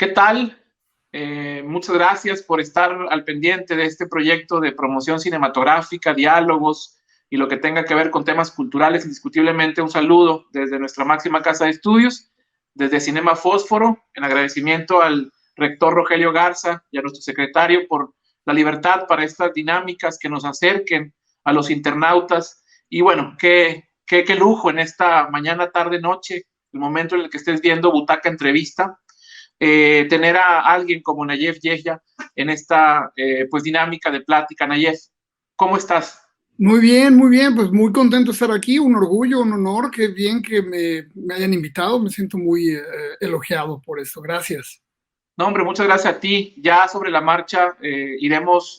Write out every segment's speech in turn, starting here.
¿Qué tal? Muchas gracias por estar al pendiente de este proyecto de promoción cinematográfica, diálogos y lo que tenga que ver con temas culturales. Indiscutiblemente un saludo desde nuestra máxima casa de estudios, desde Cinema Fósforo, en agradecimiento al rector Rogelio Garza y a nuestro secretario por la libertad para estas dinámicas que nos acerquen a los internautas. Y bueno, qué lujo en esta mañana, tarde, noche, el momento en el que estés viendo Butaca Entrevista, tener a alguien como Nayef Yehia en esta pues dinámica de plática. Nayef, ¿cómo estás? Muy bien, pues muy contento de estar aquí, un orgullo, un honor, qué bien que me hayan invitado, me siento muy elogiado por esto, gracias. No, hombre, muchas gracias a ti. Ya sobre la marcha iremos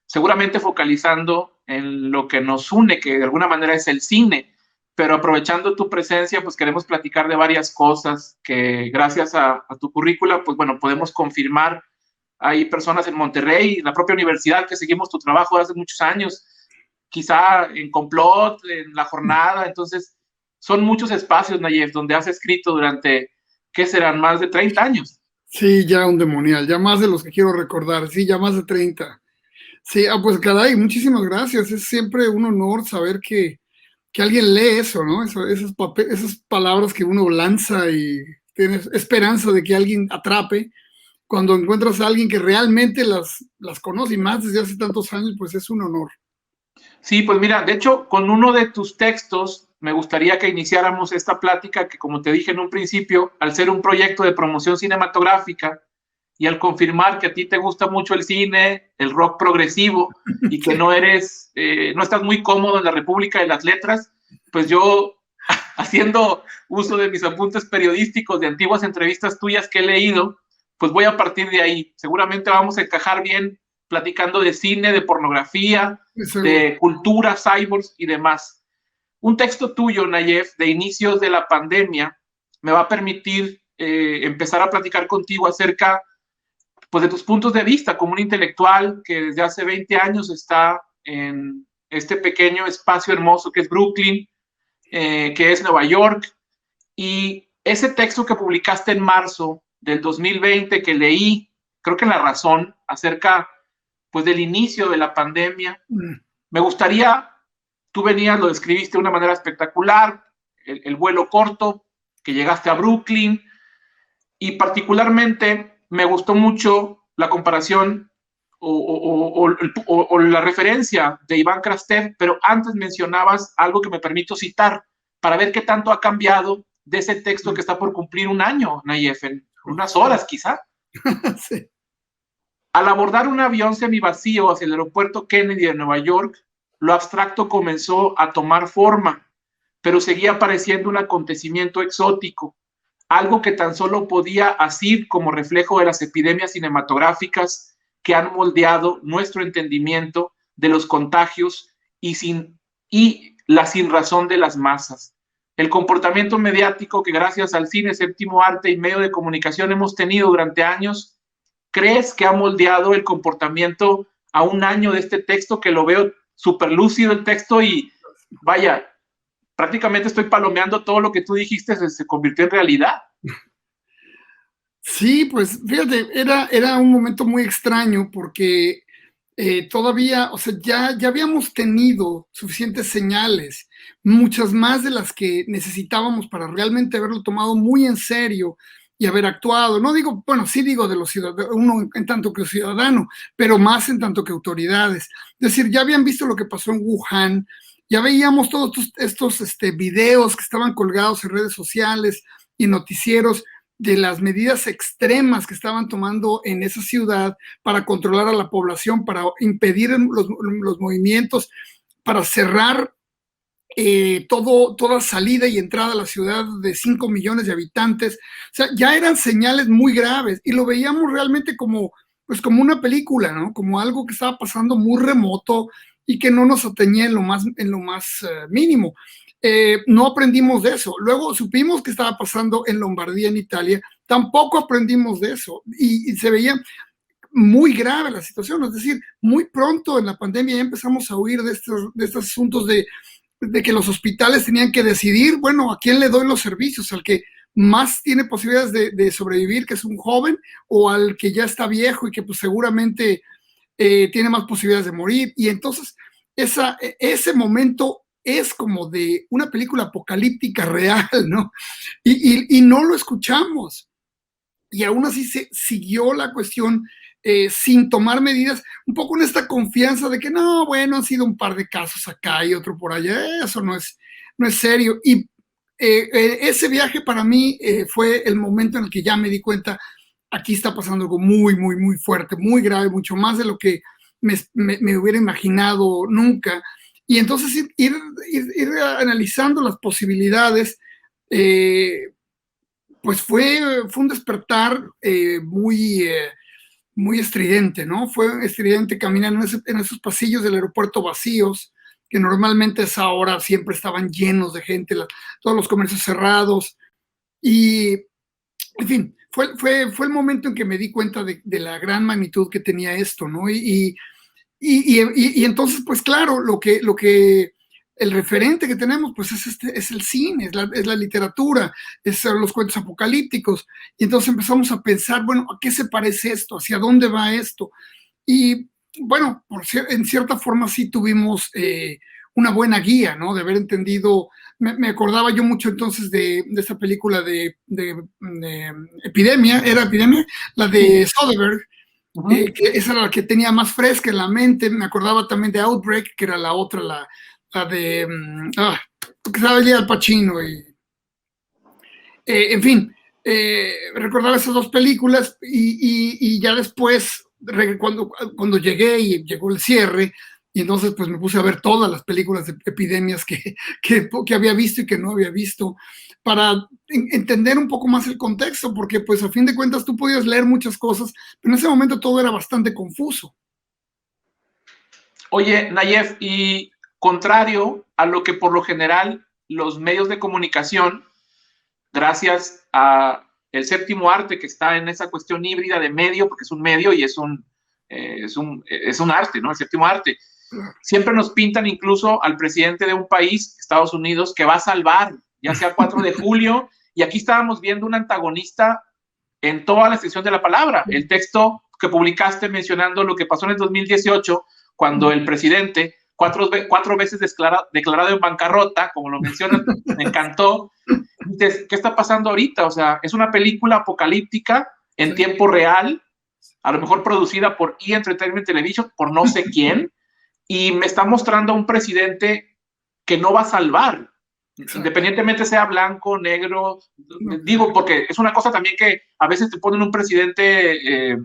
seguramente focalizando en lo que nos une, que de alguna manera es el cine, pero aprovechando tu presencia, pues queremos platicar de varias cosas que gracias a tu currícula, pues bueno, podemos confirmar. Hay personas en Monterrey, en la propia universidad, que seguimos tu trabajo de hace muchos años, quizá en Complot, en La Jornada. Entonces, son muchos espacios, Nayef, donde has escrito durante, ¿qué serán? Más de 30 años. Sí, ya un demonial, ya más de los que quiero recordar, sí, ya más de 30. Sí, pues caray, muchísimas gracias, es siempre un honor saber que alguien lee eso, ¿no? Esas palabras que uno lanza y tienes esperanza de que alguien atrape. Cuando encuentras a alguien que realmente las conoce y más desde hace tantos años, pues es un honor. Sí, pues mira, de hecho, con uno de tus textos me gustaría que iniciáramos esta plática que, como te dije en un principio, al ser un proyecto de promoción cinematográfica y al confirmar que a ti te gusta mucho el cine, el rock progresivo y que Sí. no estás muy cómodo en la República de las Letras, pues yo, haciendo uso de mis apuntes periodísticos de antiguas entrevistas tuyas que he leído, pues voy a partir de ahí. Seguramente vamos a encajar bien platicando de cine, de pornografía, Seguro. de cultura, cyborgs y demás. Un texto tuyo, Nayef, de inicios de la pandemia, me va a permitir empezar a platicar contigo acerca pues, de tus puntos de vista como un intelectual que desde hace 20 años está en este pequeño espacio hermoso que es Brooklyn, que es Nueva York. Y ese texto que publicaste en marzo del 2020, que leí, creo que en La Razón, acerca pues, del inicio de la pandemia, me gustaría, tú venías, lo describiste de una manera espectacular, el vuelo corto, que llegaste a Brooklyn, y particularmente me gustó mucho la comparación o la referencia de Iván Krastev, pero antes mencionabas algo que me permito citar para ver qué tanto ha cambiado de ese texto que está por cumplir un año, Nayef, en unas horas quizá. Sí. Al abordar un avión semivacío hacia el aeropuerto Kennedy de Nueva York, lo abstracto comenzó a tomar forma, pero seguía pareciendo un acontecimiento exótico, algo que tan solo podía asir como reflejo de las epidemias cinematográficas que han moldeado nuestro entendimiento de los contagios y la sinrazón de las masas. El comportamiento mediático que gracias al cine, séptimo arte y medio de comunicación hemos tenido durante años, ¿crees que ha moldeado el comportamiento a un año de este texto, que lo veo súper lúcido el texto y vaya, prácticamente estoy palomeando todo lo que tú dijiste, se convirtió en realidad? Sí, pues fíjate, era un momento muy extraño porque todavía, o sea, ya habíamos tenido suficientes señales, muchas más de las que necesitábamos para realmente haberlo tomado muy en serio y haber actuado. No digo, bueno, sí digo de los ciudadanos, uno en tanto que ciudadano, pero más en tanto que autoridades. Es decir, ya habían visto lo que pasó en Wuhan, ya veíamos todos estos videos que estaban colgados en redes sociales y noticieros de las medidas extremas que estaban tomando en esa ciudad para controlar a la población, para impedir los movimientos, para cerrar toda salida y entrada a la ciudad de 5 millones de habitantes. O sea, ya eran señales muy graves y lo veíamos realmente como, pues como una película, ¿no? Como algo que estaba pasando muy remoto y que no nos atañía en lo más mínimo. No aprendimos de eso. Luego supimos que estaba pasando en Lombardía, en Italia. Tampoco aprendimos de eso. Y se veía muy grave la situación. Es decir, muy pronto en la pandemia ya empezamos a oír de estos asuntos de que los hospitales tenían que decidir, bueno, ¿a quién le doy los servicios? ¿Al que más tiene posibilidades de sobrevivir, que es un joven, o al que ya está viejo y que pues seguramente tiene más posibilidades de morir. Y entonces ese momento es como de una película apocalíptica real, ¿no? Y no lo escuchamos. Y aún así se siguió la cuestión sin tomar medidas, un poco en esta confianza de que no, bueno, han sido un par de casos acá y otro por allá, eso no es serio. Y ese viaje para mí fue el momento en el que ya me di cuenta, aquí está pasando algo muy, muy, muy fuerte, muy grave, mucho más de lo que me hubiera imaginado nunca. Y entonces ir analizando las posibilidades, pues fue un despertar muy estridente, ¿no? Fue estridente caminar en esos pasillos del aeropuerto vacíos, que normalmente a esa hora siempre estaban llenos de gente, todos los comercios cerrados. Y, en fin, fue el momento en que me di cuenta de la gran magnitud que tenía esto, ¿no? Y entonces, pues claro, el referente que tenemos, pues es el cine, es la literatura, son los cuentos apocalípticos. Y entonces empezamos a pensar, bueno, ¿a qué se parece esto? ¿Hacia dónde va esto? Y bueno, en cierta forma sí tuvimos una buena guía, ¿no? De haber entendido, me acordaba yo mucho entonces de esta película de Epidemia, ¿era Epidemia? La de Soderbergh, que esa era la que tenía más fresca en la mente. Me acordaba también de Outbreak, que era la otra, la de que salía Al Pacino. En fin, recordaba esas dos películas y ya después, cuando llegué y llegó el cierre, y entonces pues me puse a ver todas las películas de epidemias que había visto y que no había visto, para entender un poco más el contexto, porque pues a fin de cuentas tú podías leer muchas cosas, pero en ese momento todo era bastante confuso. Oye, Nayef, y contrario a lo que por lo general los medios de comunicación, gracias a el séptimo arte que está en esa cuestión híbrida de medio, porque es un medio y es un arte, ¿no? El séptimo arte. Siempre nos pintan incluso al presidente de un país, Estados Unidos, que va a salvar, ya sea 4 de julio, y aquí estábamos viendo un antagonista en toda la extensión de la palabra. El texto que publicaste mencionando lo que pasó en el 2018, cuando el presidente, cuatro veces declarado en bancarrota, como lo mencionas, me encantó. Dices, ¿qué está pasando ahorita? O sea, es una película apocalíptica en tiempo real, a lo mejor producida por E! Entertainment Television, por no sé quién, y me está mostrando a un presidente que no va a salvar, independientemente sea blanco, negro, digo, porque es una cosa también que a veces te ponen un presidente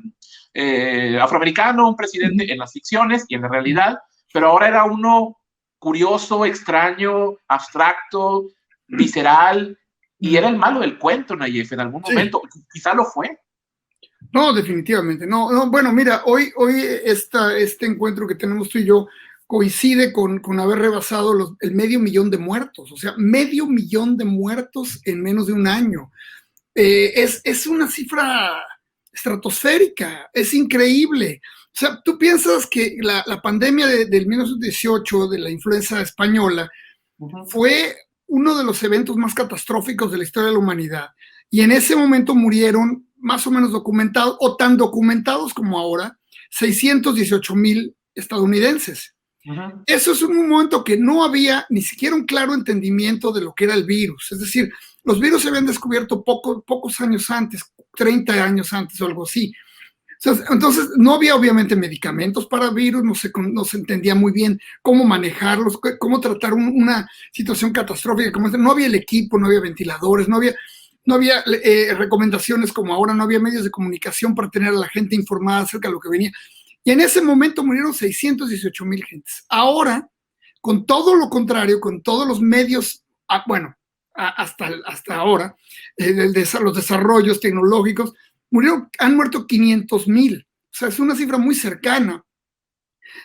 afroamericano, un presidente en las ficciones y en la realidad, pero ahora era uno curioso, extraño, abstracto, visceral, y era el malo del cuento, Nayef, en algún momento, quizá lo fue. No, definitivamente, no, bueno, mira, hoy este encuentro que tenemos tú y yo coincide con haber rebasado el 500,000 de muertos, o sea, 500,000 de muertos en menos de un año. Es una cifra estratosférica, es increíble. O sea, tú piensas que la pandemia del 1918, de la influenza española, fue uno de los eventos más catastróficos de la historia de la humanidad. Y en ese momento murieron, más o menos documentados, o tan documentados como ahora, 618,000 estadounidenses. Eso es un momento que no había ni siquiera un claro entendimiento de lo que era el virus. Es decir, los virus se habían descubierto pocos años antes, 30 años antes o algo así. Entonces, no había obviamente medicamentos para virus, no se entendía muy bien cómo manejarlos, cómo tratar una situación catastrófica como esta. No había el equipo, no había ventiladores, no había recomendaciones como ahora, no había medios de comunicación para tener a la gente informada acerca de lo que venía. Y en ese momento murieron 618,000 gentes. Ahora, con todo lo contrario, con todos los medios, hasta ahora, los desarrollos tecnológicos, han muerto 500,000. O sea, es una cifra muy cercana,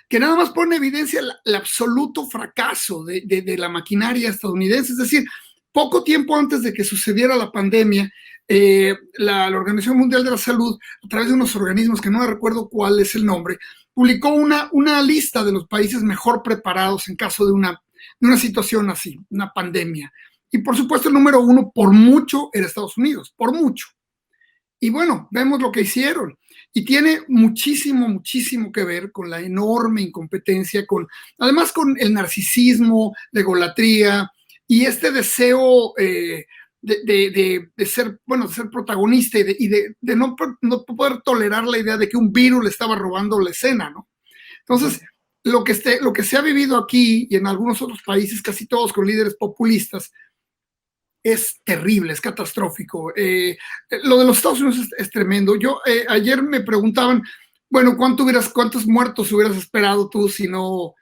que nada más pone en evidencia el absoluto fracaso de la maquinaria estadounidense. Es decir, poco tiempo antes de que sucediera la pandemia, la Organización Mundial de la Salud, a través de unos organismos que no me recuerdo cuál es el nombre, publicó una lista de los países mejor preparados en caso de una situación así, una pandemia. Y por supuesto el número uno por mucho era Estados Unidos, por mucho. Y bueno, vemos lo que hicieron. Y tiene muchísimo, muchísimo que ver con la enorme incompetencia, además con el narcisismo, la egolatría y este deseo de ser, bueno, de ser protagonista y de no poder tolerar la idea de que un virus le estaba robando la escena, ¿no? Entonces, lo que se ha vivido aquí y en algunos otros países, casi todos con líderes populistas, es terrible, es catastrófico. Lo de los Estados Unidos es tremendo. Ayer me preguntaban, bueno, ¿cuántos muertos hubieras esperado tú si no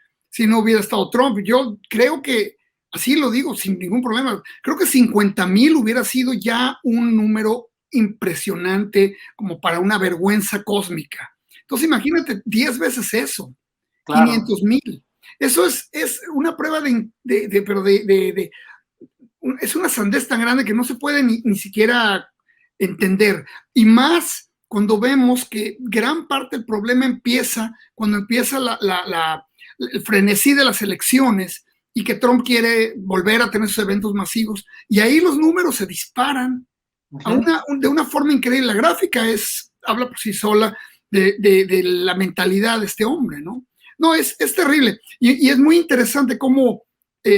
hubiera estado Trump? Yo creo que, así lo digo, sin ningún problema, creo que 50,000 hubiera sido ya un número impresionante como para una vergüenza cósmica. Entonces imagínate 10 veces eso, claro. 500,000. Eso es una prueba es una sandez tan grande que no se puede ni siquiera entender. Y más cuando vemos que gran parte del problema empieza cuando empieza el frenesí de las elecciones y que Trump quiere volver a tener sus eventos masivos. Y ahí los números se disparan de una forma increíble. La gráfica habla por sí sola de la mentalidad de este hombre, ¿no? No, es terrible. Y es muy interesante cómo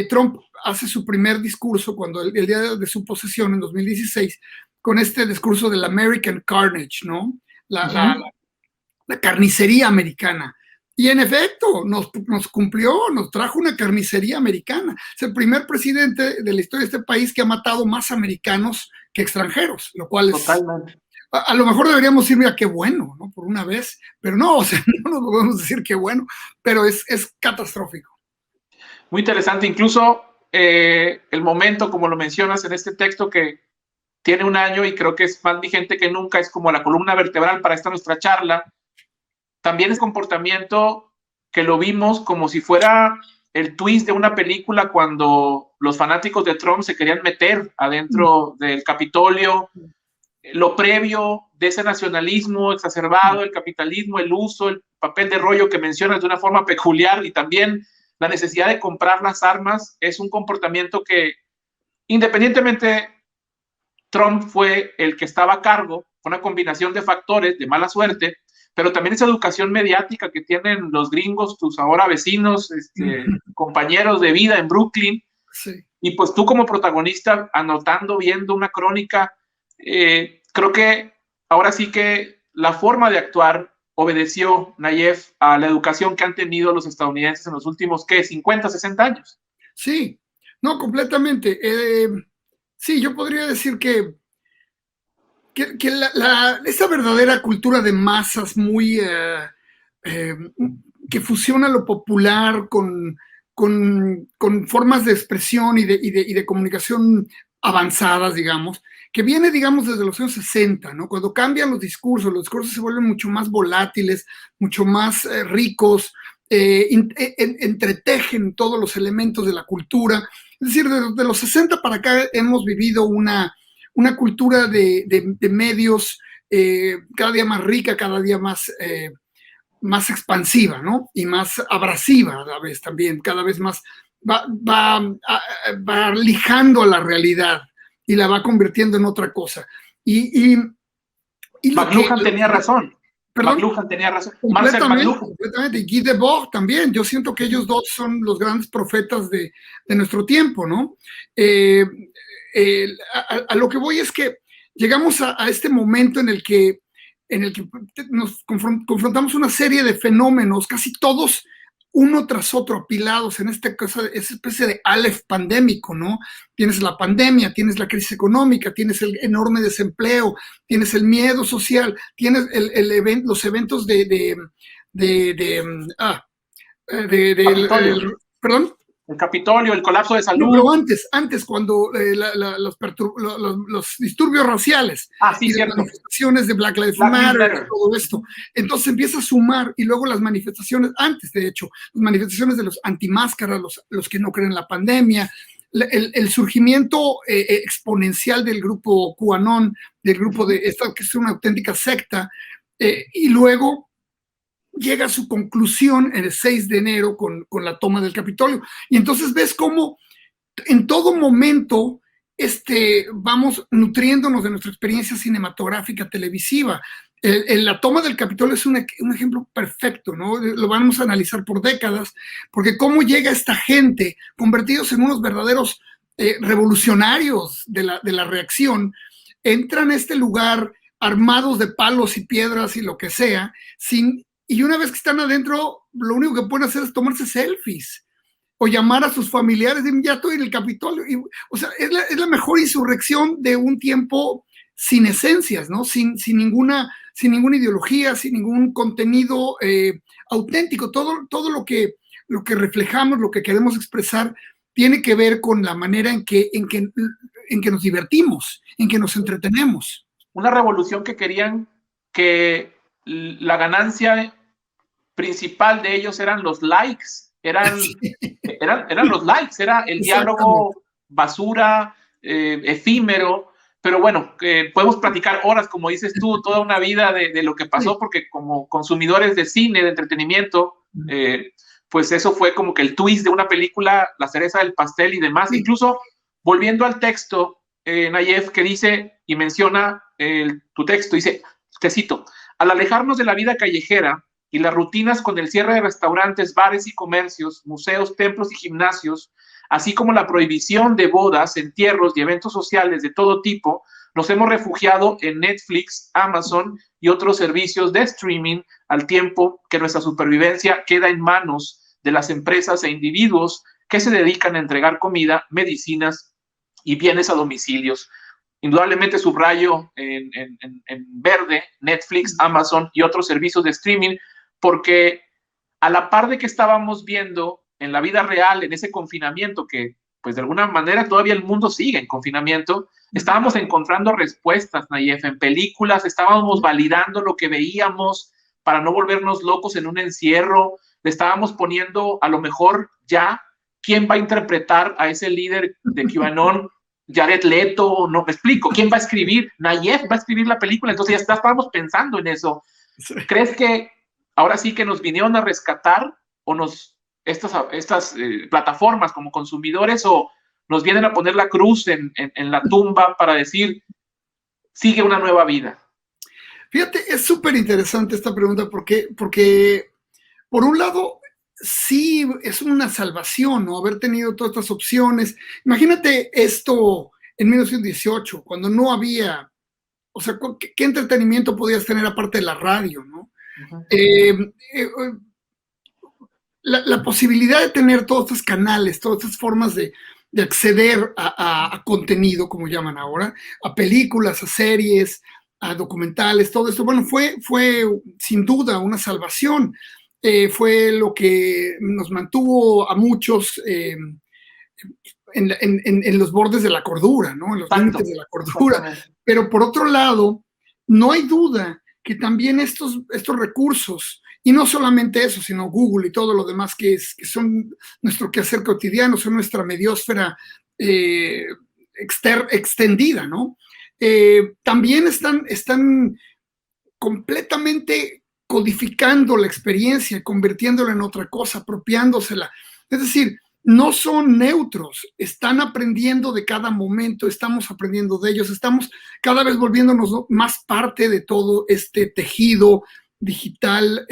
Trump hace su primer discurso cuando el día de su posesión en 2016 con este discurso del American Carnage, ¿no? La carnicería americana. Y en efecto, nos cumplió, nos trajo una carnicería americana. Es el primer presidente de la historia de este país que ha matado más americanos que extranjeros, lo cual es... Totalmente. A lo mejor deberíamos decir, mira, qué bueno, ¿no? Por una vez, pero no, o sea, no nos podemos decir qué bueno, pero es catastrófico. Muy interesante, incluso el momento, como lo mencionas en este texto que tiene un año y creo que es más vigente que nunca, es como la columna vertebral para esta nuestra charla. También es comportamiento que lo vimos como si fuera el twist de una película cuando los fanáticos de Trump se querían meter adentro del Capitolio, lo previo de ese nacionalismo exacerbado, el capitalismo, el uso, el papel de rollo que mencionas de una forma peculiar y también la necesidad de comprar las armas es un comportamiento que, independientemente, Trump fue el que estaba a cargo, una combinación de factores de mala suerte, pero también esa educación mediática que tienen los gringos, tus ahora vecinos, compañeros de vida en Brooklyn, sí. Y pues tú como protagonista, anotando, viendo una crónica, creo que ahora sí que la forma de actuar obedeció, Nayef, a la educación que han tenido los estadounidenses en los últimos, ¿qué? 50, 60 años. Sí, no, completamente. Sí, yo podría decir que esa verdadera cultura de masas muy que fusiona lo popular con formas de expresión y de comunicación avanzadas, digamos, que viene, digamos, desde los años 60, ¿no? Cuando cambian los discursos se vuelven mucho más volátiles, mucho más ricos, entretejen todos los elementos de la cultura. Es decir, de los 60 para acá hemos vivido una cultura de medios cada día más rica, cada día más expansiva, ¿no? Y más abrasiva a la vez también, cada vez más va lijando a la realidad y la va convirtiendo en otra cosa. Y McLuhan tenía razón. McLuhan tenía razón. Completamente. Y Guy Debord también. Yo siento que ellos dos son los grandes profetas de nuestro tiempo, ¿no? A lo que voy es que llegamos a este momento en el que nos confrontamos una serie de fenómenos, casi todos uno tras otro apilados en esta especie de Aleph pandémico, ¿no? Tienes la pandemia, tienes la crisis económica, tienes el enorme desempleo, tienes el miedo social, tienes los eventos perdón. El Capitolio, el colapso de salud. No, pero antes cuando los disturbios raciales y las manifestaciones de Black Lives Matter, todo esto. Entonces empieza a sumar, y luego las manifestaciones, antes de hecho, las manifestaciones de los antimáscaras, los que no creen en la pandemia, el surgimiento exponencial del grupo QAnon, del grupo de esta que es una auténtica secta, y luego llega a su conclusión el 6 de enero con la toma del Capitolio. Y entonces ves cómo en todo momento vamos nutriéndonos de nuestra experiencia cinematográfica televisiva. La toma del Capitolio es un ejemplo perfecto, ¿no? Lo vamos a analizar por décadas, porque cómo llega esta gente convertidos en unos verdaderos revolucionarios de la reacción, entran a este lugar armados de palos y piedras y lo que sea, y una vez que están adentro, lo único que pueden hacer es tomarse selfies o llamar a sus familiares y ya estoy en el Capitolio. O sea, es la mejor insurrección de un tiempo sin esencias, ¿no? Sin ninguna ideología, sin ningún contenido auténtico. Todo lo que reflejamos, lo que queremos expresar, tiene que ver con la manera en que nos divertimos, en que nos entretenemos. Una revolución que querían que la ganancia principal de ellos eran los likes, eran los likes, era el diálogo basura, efímero, pero bueno, podemos platicar horas, como dices tú, toda una vida de lo que pasó, porque como consumidores de cine, de entretenimiento, pues eso fue como que el twist de una película, la cereza del pastel y demás. Incluso volviendo al texto, Nayef, que dice y menciona tu texto, dice, te cito, al alejarnos de la vida callejera y las rutinas con el cierre de restaurantes, bares y comercios, museos, templos y gimnasios, así como la prohibición de bodas, entierros y eventos sociales de todo tipo, nos hemos refugiado en Netflix, Amazon y otros servicios de streaming al tiempo que nuestra supervivencia queda en manos de las empresas e individuos que se dedican a entregar comida, medicinas y bienes a domicilios. Indudablemente subrayo en verde Netflix, Amazon y otros servicios de streaming, porque a la par de que estábamos viendo en la vida real, en ese confinamiento, que pues de alguna manera todavía el mundo sigue en confinamiento, estábamos encontrando respuestas, Nayef, en películas, estábamos validando lo que veíamos para no volvernos locos en un encierro, le estábamos poniendo a lo mejor ya quién va a interpretar a ese líder de QAnon, Jared Leto, no me explico, quién va a escribir, Nayef va a escribir la película, entonces ya estábamos pensando en eso. Sí. ¿Crees que ahora sí que nos vinieron a rescatar o estas plataformas como consumidores o nos vienen a poner la cruz en la tumba para decir, sigue una nueva vida? Fíjate, es súper interesante esta pregunta porque por un lado, sí es una salvación, ¿no? Haber tenido todas estas opciones. Imagínate esto en 1918, cuando no había, o sea, ¿qué entretenimiento podías tener aparte de la radio, ¿no? Uh-huh. La posibilidad de tener todos estos canales, todas estas formas de acceder a contenido, como llaman ahora, a películas, a series, a documentales, todo esto, bueno, fue sin duda una salvación. Fue lo que nos mantuvo a muchos en los bordes de la cordura, ¿no? En los límites de la cordura. Pero por otro lado, no hay duda que también estos recursos, y no solamente eso, sino Google y todo lo demás que son nuestro quehacer cotidiano, son nuestra mediosfera extendida, ¿no? También están completamente codificando la experiencia, convirtiéndola en otra cosa, apropiándosela. Es decir, no son neutros, están aprendiendo de cada momento, estamos aprendiendo de ellos, estamos cada vez volviéndonos más parte de todo este tejido digital,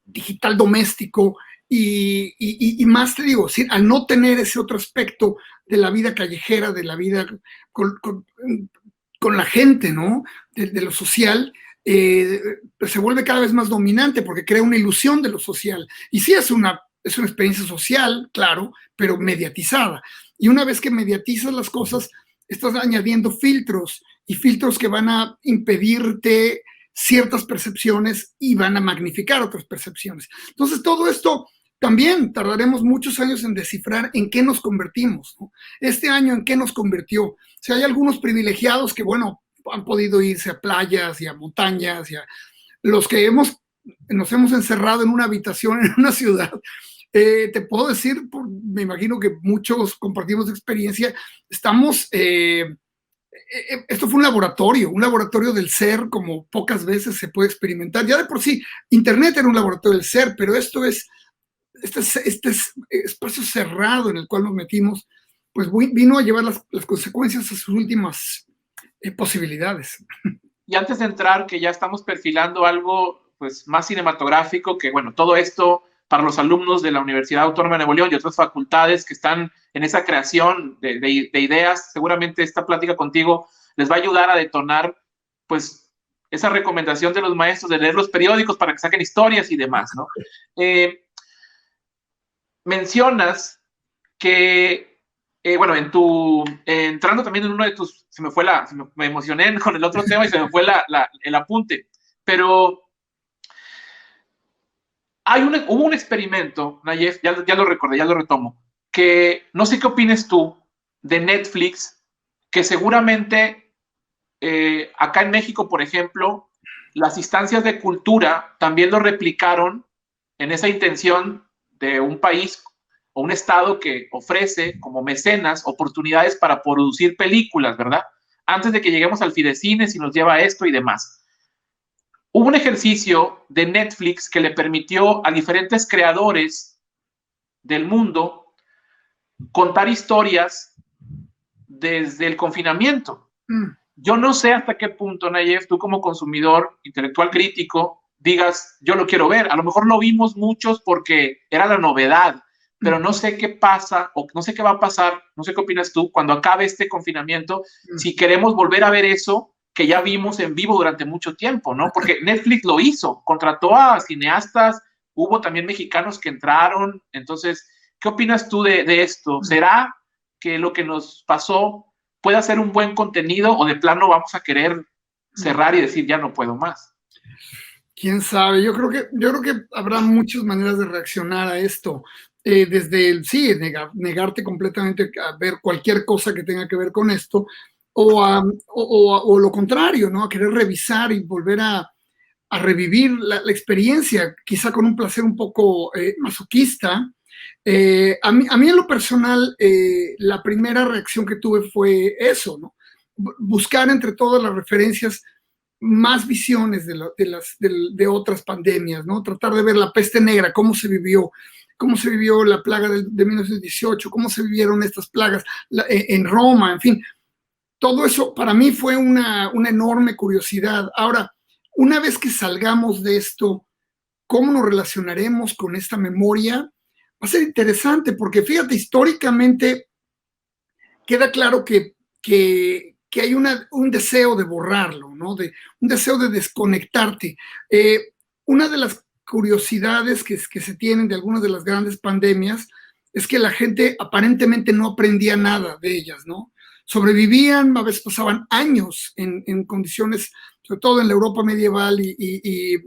digital doméstico y más te digo, ¿sí? Al no tener ese otro aspecto de la vida callejera, de la vida con la gente, ¿no? De lo social, pues se vuelve cada vez más dominante porque crea una ilusión de lo social. Y sí es una experiencia social, claro, pero mediatizada. Y una vez que mediatizas las cosas, estás añadiendo filtros y filtros que van a impedirte ciertas percepciones y van a magnificar otras percepciones. Entonces, todo esto también tardaremos muchos años en descifrar en qué nos convertimos, ¿no? Este año, ¿en qué nos convirtió? O sea, hay algunos privilegiados que, bueno, han podido irse a playas y a montañas y a los que nos hemos encerrado en una habitación en una ciudad. Te puedo decir, me imagino que muchos compartimos experiencia, estamos, esto fue un laboratorio del ser como pocas veces se puede experimentar. Ya de por sí, Internet era un laboratorio del ser, pero esto es este espacio cerrado en el cual nos metimos, pues vino a llevar las consecuencias a sus últimas posibilidades. Y antes de entrar, que ya estamos perfilando algo pues más cinematográfico, que bueno, todo esto para los alumnos de la Universidad Autónoma de Nuevo León y otras facultades que están en esa creación de ideas, seguramente esta plática contigo les va a ayudar a detonar pues esa recomendación de los maestros de leer los periódicos para que saquen historias y demás, ¿no? Mencionas que, bueno, entrando también en uno de tus, me emocioné con el otro tema y se me fue el apunte, pero hubo un experimento, Nayef, ya lo recordé, ya lo retomo, que no sé qué opines tú de Netflix, que seguramente acá en México, por ejemplo, las instancias de cultura también lo replicaron en esa intención de un país o un estado que ofrece como mecenas oportunidades para producir películas, ¿verdad? Antes de que lleguemos al Fidecines y nos lleva a esto y demás. Hubo un ejercicio de Netflix que le permitió a diferentes creadores del mundo contar historias desde el confinamiento. Yo no sé hasta qué punto, Nayef, tú como consumidor intelectual crítico, digas, yo lo quiero ver. A lo mejor lo vimos muchos porque era la novedad, pero no sé qué pasa o no sé qué va a pasar, no sé qué opinas tú, cuando acabe este confinamiento, si queremos volver a ver eso que ya vimos en vivo durante mucho tiempo, ¿no? Porque Netflix lo hizo, contrató a cineastas, hubo también mexicanos que entraron. Entonces, ¿qué opinas tú de esto? ¿Será que lo que nos pasó puede ser un buen contenido o de plano vamos a querer cerrar y decir ya no puedo más? Quién sabe, yo creo que habrá muchas maneras de reaccionar a esto. Desde negarte completamente a ver cualquier cosa que tenga que ver con esto, o lo contrario, ¿no? A querer revisar y volver a revivir la experiencia, quizá con un placer un poco masoquista. A mí en lo personal, la primera reacción que tuve fue eso, ¿no? Buscar entre todas las referencias más visiones de otras pandemias, ¿no? Tratar de ver la peste negra, cómo se vivió la plaga de 1918, cómo se vivieron estas plagas en Roma, en fin. Todo eso para mí fue una enorme curiosidad. Ahora, una vez que salgamos de esto, ¿cómo nos relacionaremos con esta memoria? Va a ser interesante porque, fíjate, históricamente queda claro que hay un deseo de borrarlo, ¿no? Un deseo de desconectarte. Una de las curiosidades que se tienen de algunas de las grandes pandemias es que la gente aparentemente no aprendía nada de ellas, ¿no? Sobrevivían, a veces pasaban años en condiciones, sobre todo en la Europa medieval y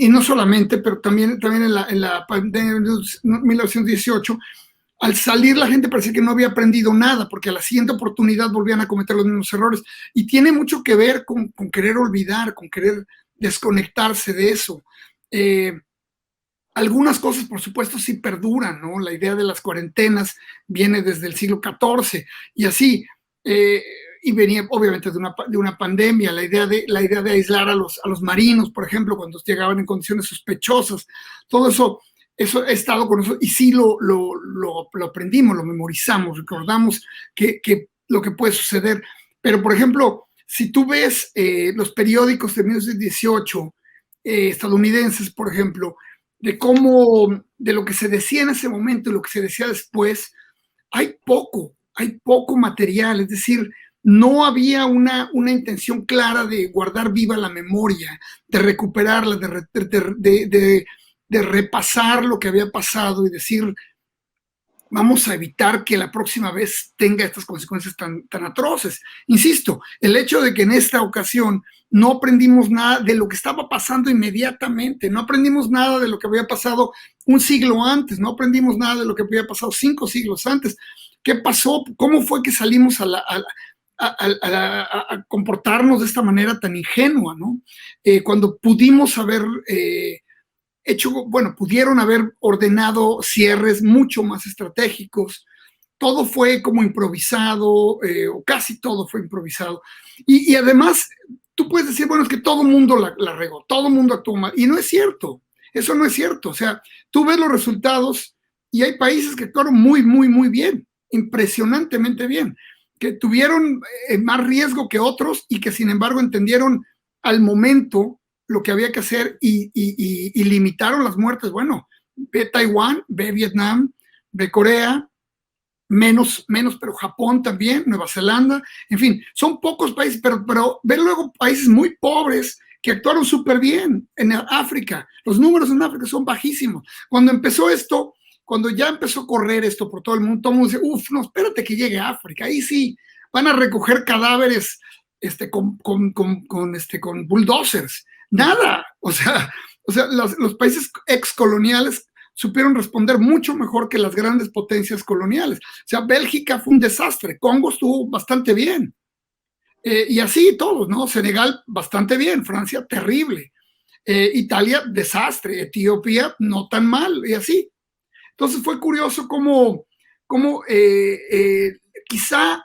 no solamente, pero también en la pandemia de 1918, al salir la gente parecía que no había aprendido nada, porque a la siguiente oportunidad volvían a cometer los mismos errores. Y tiene mucho que ver con querer olvidar, con querer desconectarse de eso. Algunas cosas, por supuesto, sí perduran, ¿no? La idea de las cuarentenas viene desde el siglo XIV y así, y venía obviamente de una pandemia, la idea de aislar a los marinos, por ejemplo, cuando llegaban en condiciones sospechosas. Todo eso he estado con eso y sí lo aprendimos, lo memorizamos, recordamos lo que puede suceder. Pero, por ejemplo, si tú ves los periódicos de 1918 estadounidenses, por ejemplo, de lo que se decía en ese momento y lo que se decía después, hay poco material, es decir, no había una intención clara de guardar viva la memoria, de recuperarla, de repasar lo que había pasado y decir, vamos a evitar que la próxima vez tenga estas consecuencias tan atroces. Insisto, el hecho de que en esta ocasión no aprendimos nada de lo que estaba pasando inmediatamente, no aprendimos nada de lo que había pasado un siglo antes, no aprendimos nada de lo que había pasado 5 siglos antes. ¿Qué pasó? ¿Cómo fue que salimos a comportarnos de esta manera tan ingenua, ¿no? Cuando pudimos haber pudieron haber ordenado cierres mucho más estratégicos. Todo fue como improvisado, o casi todo fue improvisado. Y además, tú puedes decir, bueno, es que todo el mundo la regó, todo el mundo actuó mal. Y no es cierto. Eso no es cierto. O sea, tú ves los resultados y hay países que actuaron muy, muy, muy bien, impresionantemente bien, que tuvieron más riesgo que otros y que sin embargo entendieron al momento lo que había que hacer y limitaron las muertes. Bueno, ve Taiwán, ve Vietnam, ve Corea, menos, pero Japón también, Nueva Zelanda, en fin, son pocos países, pero ve luego países muy pobres que actuaron súper bien en África. Los números en África son bajísimos. Cuando empezó esto, cuando ya empezó a correr esto por todo el mundo dice, no, espérate que llegue a África, ahí sí, van a recoger cadáveres con bulldozers. Nada, o sea los países excoloniales supieron responder mucho mejor que las grandes potencias coloniales. O sea, Bélgica fue un desastre, Congo estuvo bastante bien, y así todos, ¿no? Senegal bastante bien, Francia terrible, Italia desastre, Etiopía no tan mal, y así. Entonces fue curioso cómo quizá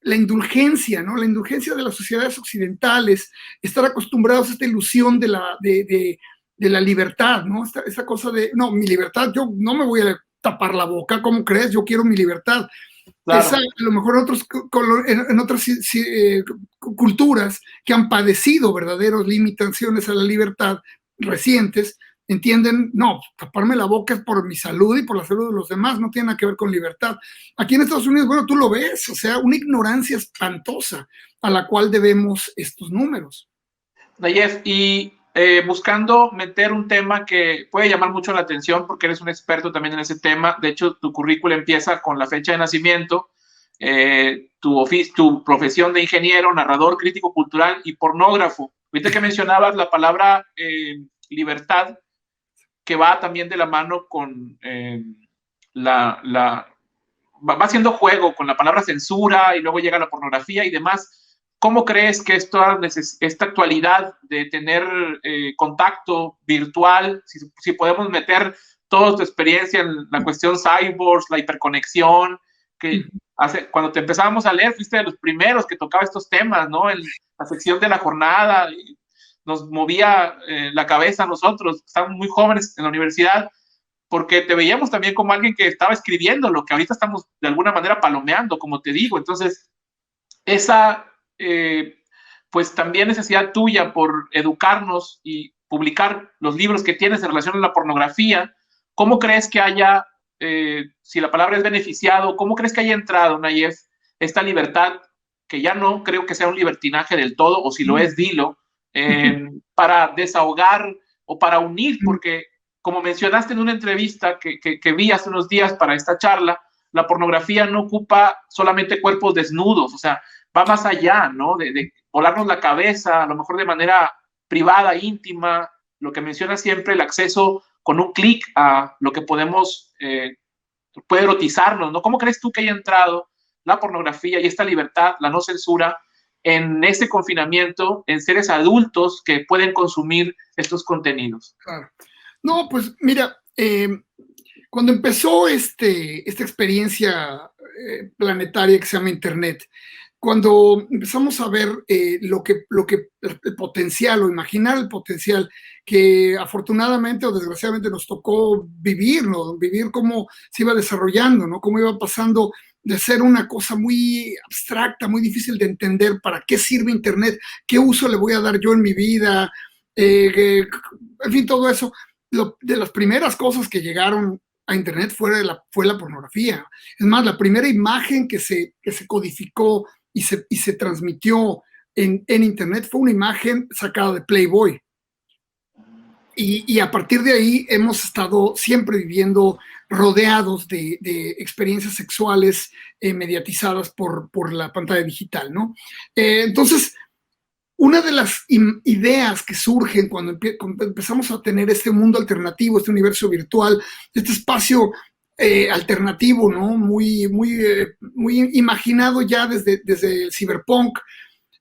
la indulgencia, ¿no? La indulgencia de las sociedades occidentales, estar acostumbrados a esta ilusión de la libertad, ¿no? Esta cosa de, no, mi libertad, yo no me voy a tapar la boca, ¿cómo crees? Yo quiero mi libertad. Claro. Esa, a lo mejor en otras culturas que han padecido verdaderas limitaciones a la libertad recientes, entienden, no, taparme la boca es por mi salud y por la salud de los demás, no tiene nada que ver con libertad. Aquí en Estados Unidos, bueno, tú lo ves, o sea, una ignorancia espantosa a la cual debemos estos números. Nayef, y buscando meter un tema que puede llamar mucho la atención porque eres un experto también en ese tema. De hecho, tu currículum empieza con la fecha de nacimiento, tu profesión de ingeniero, narrador, crítico cultural y pornógrafo. Ahorita que mencionabas la palabra libertad, que va también de la mano con va haciendo juego con la palabra censura y luego llega la pornografía y demás. ¿Cómo crees que esta actualidad de tener contacto virtual, si podemos meter toda tu experiencia en la cuestión cyborgs, la hiperconexión, que cuando te empezábamos a leer fuiste de los primeros que tocaba estos temas, ¿no? En la sección de La Jornada, nos movía la cabeza a nosotros, estábamos muy jóvenes en la universidad, porque te veíamos también como alguien que estaba escribiendo lo que ahorita estamos de alguna manera palomeando, como te digo. Entonces, esa pues también necesidad tuya por educarnos y publicar los libros que tienes en relación a la pornografía, ¿cómo crees que haya, si la palabra es beneficiado, cómo crees que haya entrado, Nayef, esta libertad, que ya no creo que sea un libertinaje del todo, o si lo es, dilo, para desahogar o para unir, porque como mencionaste en una entrevista que vi hace unos días para esta charla, la pornografía no ocupa solamente cuerpos desnudos, o sea, va más allá, ¿no? De volarnos la cabeza, a lo mejor de manera privada, íntima, lo que menciona siempre, el acceso con un clic a lo que podemos, puede erotizarnos, ¿no? ¿Cómo crees tú que haya entrado la pornografía y esta libertad, la no censura, en este confinamiento, en seres adultos que pueden consumir estos contenidos? Claro. No, pues mira, cuando empezó esta experiencia planetaria que se llama Internet, cuando empezamos a ver el potencial o imaginar el potencial que afortunadamente o desgraciadamente nos tocó vivir, ¿no? Vivir cómo se iba desarrollando, ¿no? Cómo iba pasando de ser una cosa muy abstracta, muy difícil de entender para qué sirve Internet, qué uso le voy a dar yo en mi vida, en fin, todo eso. De las primeras cosas que llegaron a Internet fue la pornografía. Es más, la primera imagen que se codificó y se transmitió en Internet fue una imagen sacada de Playboy. Y a partir de ahí hemos estado siempre viviendo rodeados de experiencias sexuales mediatizadas por la pantalla digital, ¿no? Entonces, una de las ideas que surgen cuando empezamos a tener este mundo alternativo, este universo virtual, este espacio alternativo, ¿no? Muy imaginado ya desde el cyberpunk,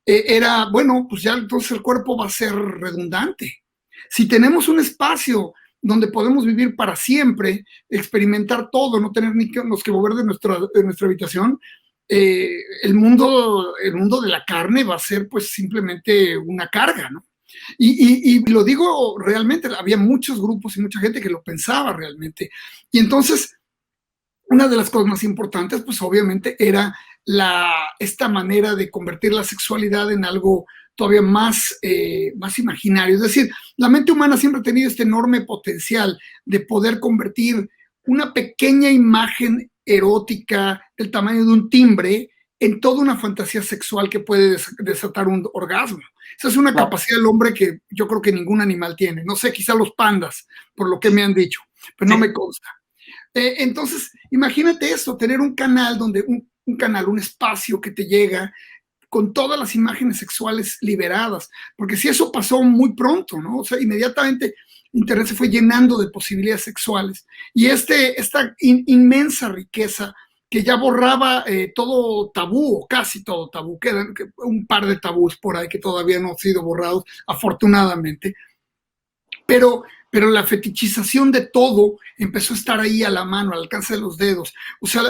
era, bueno, pues ya entonces el cuerpo va a ser redundante. Si tenemos un espacio donde podemos vivir para siempre, experimentar todo, no tener ni que mover de nuestra habitación, el mundo de la carne va a ser pues simplemente una carga, ¿no? Y lo digo realmente, había muchos grupos y mucha gente que lo pensaba realmente. Y entonces, una de las cosas más importantes, pues obviamente era esta manera de convertir la sexualidad en algo todavía más imaginario. Es decir, la mente humana siempre ha tenido este enorme potencial de poder convertir una pequeña imagen erótica del tamaño de un timbre en toda una fantasía sexual que puede desatar un orgasmo. Esa es una capacidad del hombre que yo creo que ningún animal tiene. No sé, quizá los pandas, por lo que me han dicho, pero no me consta. Entonces, imagínate eso, tener un canal donde un espacio que te llega con todas las imágenes sexuales liberadas, porque si eso pasó muy pronto, ¿no? O sea, inmediatamente Internet se fue llenando de posibilidades sexuales y esta inmensa riqueza que ya borraba todo tabú, o casi todo tabú, quedan un par de tabús por ahí que todavía no han sido borrados, afortunadamente, pero la fetichización de todo empezó a estar ahí a la mano, al alcance de los dedos. O sea,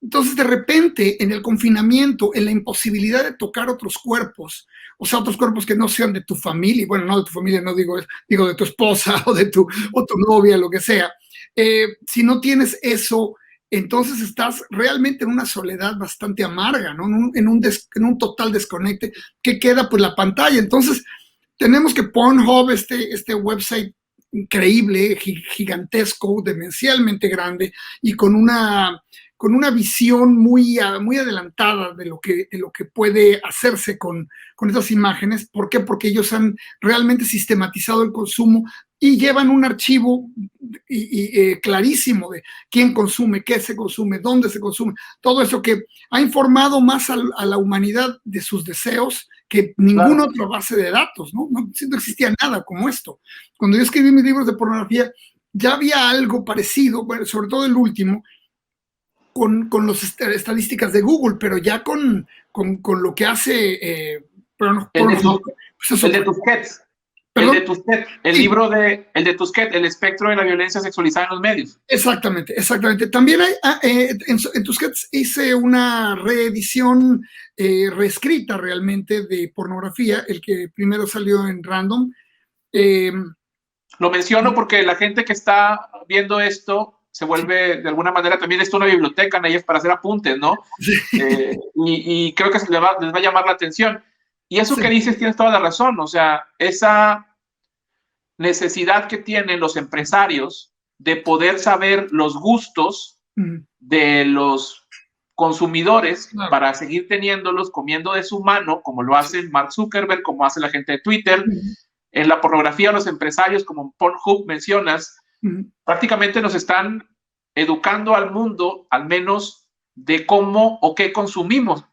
entonces de repente en el confinamiento, en la imposibilidad de tocar otros cuerpos, o sea, otros cuerpos que no sean de tu familia, bueno, no de tu familia, no digo eso, digo de tu esposa o tu novia, lo que sea. Si no tienes eso, entonces estás realmente en una soledad bastante amarga, ¿no? En un total desconecte que queda pues la pantalla. Entonces, tenemos que Pornhub, este website increíble, gigantesco, demencialmente grande y con una visión muy adelantada de lo que puede hacerse con estas imágenes. ¿Por qué? Porque ellos han realmente sistematizado el consumo y llevan un archivo clarísimo de quién consume, qué se consume, dónde se consume, todo eso que ha informado más a la humanidad de sus deseos que ninguna otra base de datos, ¿no? No existía nada como esto. Cuando yo escribí mis libros de pornografía, ya había algo parecido, bueno, sobre todo el último, con las estadísticas de Google, pero ya con lo que hace el de Tusquets. El de Tusquets, el libro el de Tusquets, El espectro de la violencia sexualizada en los medios. Exactamente. También en Tusquets hice una reedición reescrita realmente de pornografía, el que primero salió en Random. Lo menciono porque la gente que está viendo esto se vuelve de alguna manera también esto una biblioteca, Nayef, para hacer apuntes, ¿no? Sí. Y creo que les va a llamar la atención. Y eso que dices tienes toda la razón, o sea, esa necesidad que tienen los empresarios de poder saber los gustos de los consumidores para seguir teniéndolos comiendo de su mano, como lo hacen Mark Zuckerberg, como hace la gente de Twitter. En la pornografía, los empresarios, como Pornhub mencionas, prácticamente nos están educando al mundo, al menos, de cómo o qué consumimos.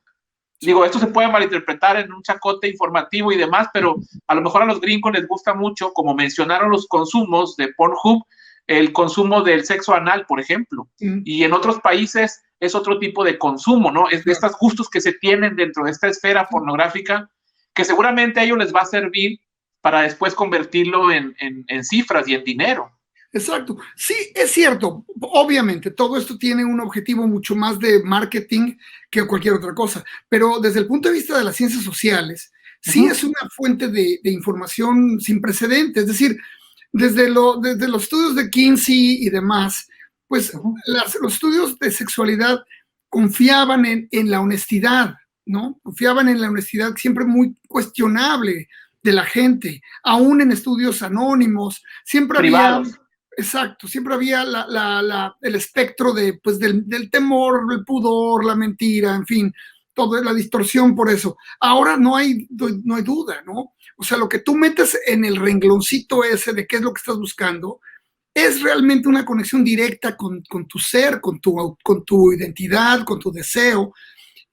Digo, esto se puede malinterpretar en un chacote informativo y demás, pero a lo mejor a los gringos les gusta mucho, como mencionaron los consumos de Pornhub, el consumo del sexo anal, por ejemplo. Y en otros países es otro tipo de consumo, ¿no? Es de estos gustos que se tienen dentro de esta esfera pornográfica, que seguramente a ellos les va a servir para después convertirlo en cifras y en dinero. Exacto. Sí, es cierto. Obviamente, todo esto tiene un objetivo mucho más de marketing que cualquier otra cosa. Pero desde el punto de vista de las ciencias sociales, sí es una fuente de información sin precedentes. Es decir, desde los estudios de Kinsey y demás, pues los estudios de sexualidad confiaban en la honestidad, ¿no? Confiaban en la honestidad siempre muy cuestionable de la gente, aún en estudios anónimos, siempre privados. Había... Exacto, siempre había el espectro del temor, el pudor, la mentira, en fin, toda la distorsión por eso. Ahora no hay duda, ¿no? O sea, lo que tú metes en el rengloncito ese de qué es lo que estás buscando, es realmente una conexión directa con tu ser, con tu identidad, con tu deseo,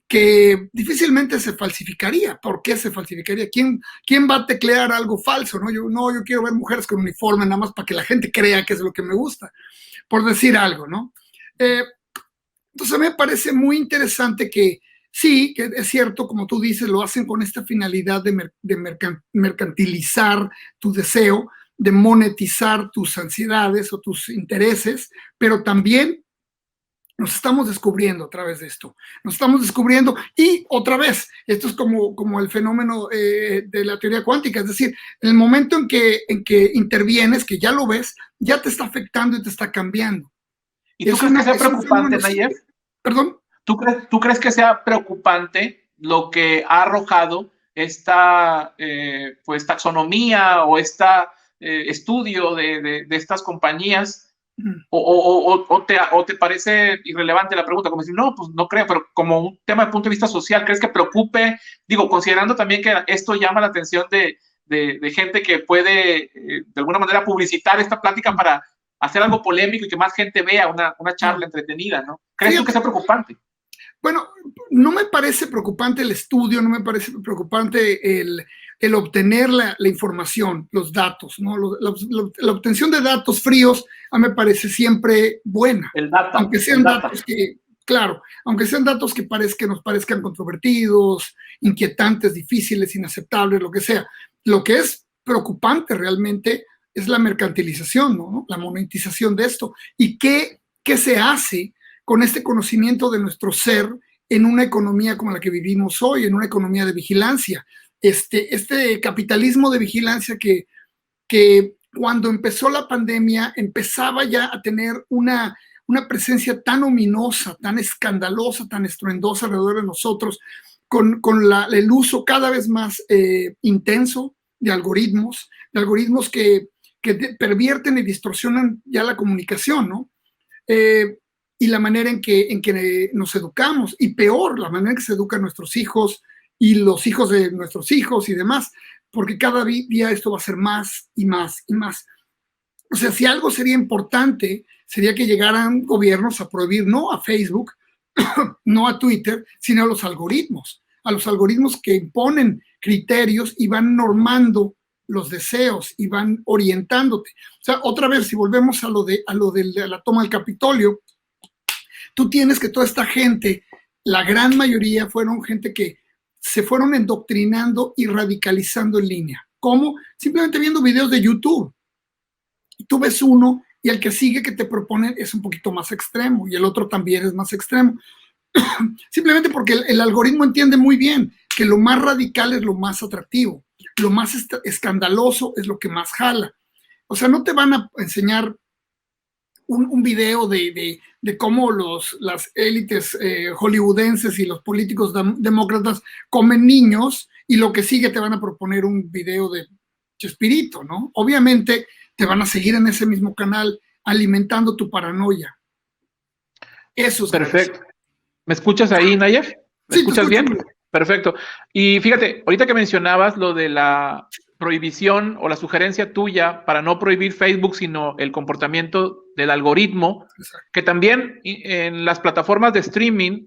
que difícilmente se falsificaría. ¿Por qué se falsificaría? ¿Quién va a teclear algo falso? Yo quiero ver mujeres con uniforme nada más para que la gente crea que es lo que me gusta, por decir algo, ¿no? Entonces me parece muy interesante que sí, que es cierto, como tú dices, lo hacen con esta finalidad de mercantilizar tu deseo, de monetizar tus ansiedades o tus intereses, pero también Nos estamos descubriendo a través de esto. Nos estamos descubriendo y otra vez, esto es como el fenómeno de la teoría cuántica, es decir, en el momento en que intervienes, que ya lo ves, ya te está afectando y te está cambiando. ¿Y tú crees que sea preocupante, Nayef? ¿Perdón? ¿Tú crees que sea preocupante lo que ha arrojado esta pues, taxonomía o este estudio de estas compañías? ¿O te parece irrelevante la pregunta? Como decir, no, pues no creo, pero como un tema de punto de vista social, ¿crees que preocupe? Digo, considerando también que esto llama la atención de gente que puede, de alguna manera, publicitar esta plática para hacer algo polémico y que más gente vea una charla entretenida, ¿no? ¿Crees tú que sea preocupante? Bueno, no me parece preocupante el estudio, no me parece preocupante el obtener la información, los datos, ¿no? La obtención de datos fríos a mí me parece siempre buena. El data. Aunque sean datos que, claro, aunque sean datos que nos parezcan controvertidos, inquietantes, difíciles, inaceptables, lo que sea. Lo que es preocupante realmente es la mercantilización, ¿no? La monetización de esto. ¿Y qué se hace con este conocimiento de nuestro ser en una economía como la que vivimos hoy, en una economía de vigilancia? Este capitalismo de vigilancia que cuando empezó la pandemia empezaba ya a tener una presencia tan ominosa, tan escandalosa, tan estruendosa alrededor de nosotros, con el uso cada vez más intenso de algoritmos que pervierten y distorsionan ya la comunicación, ¿no? Y la manera en que nos educamos, y peor, la manera en que se educan nuestros hijos y los hijos de nuestros hijos y demás, porque cada día esto va a ser más y más y más. O sea, si algo sería importante, sería que llegaran gobiernos a prohibir no a Facebook, no a Twitter, sino a los algoritmos que imponen criterios y van normando los deseos y van orientándote. O sea, otra vez, si volvemos a lo de la toma del Capitolio, tú tienes que toda esta gente, la gran mayoría fueron gente que se fueron endoctrinando y radicalizando en línea. ¿Cómo? Simplemente viendo videos de YouTube. Tú ves uno y el que sigue que te proponen es un poquito más extremo y el otro también es más extremo. Simplemente porque el algoritmo entiende muy bien que lo más radical es lo más atractivo, lo más escandaloso es lo que más jala. O sea, no te van a enseñar un video de cómo las élites hollywoodenses y los políticos demócratas comen niños y lo que sigue te van a proponer un video de Chespirito, ¿no? Obviamente te van a seguir en ese mismo canal alimentando tu paranoia. Eso es perfecto. ¿Me escuchas ahí, Nayef? ¿Me escuchas bien? Perfecto. Y fíjate, ahorita que mencionabas lo de la prohibición o la sugerencia tuya para no prohibir Facebook, sino el comportamiento del algoritmo, que también en las plataformas de streaming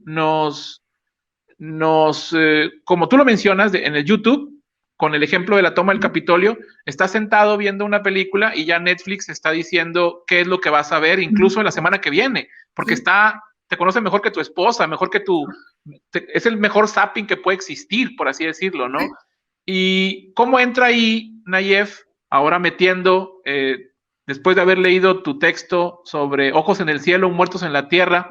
como tú lo mencionas, en el YouTube, con el ejemplo de la toma del Capitolio, estás sentado viendo una película y ya Netflix está diciendo qué es lo que vas a ver, incluso en la semana que viene, porque te conoce mejor que tu esposa, mejor que es el mejor zapping que puede existir, por así decirlo, ¿no? ¿Y cómo entra ahí, Nayef, ahora metiendo, después de haber leído tu texto sobre Ojos en el cielo, muertos en la tierra,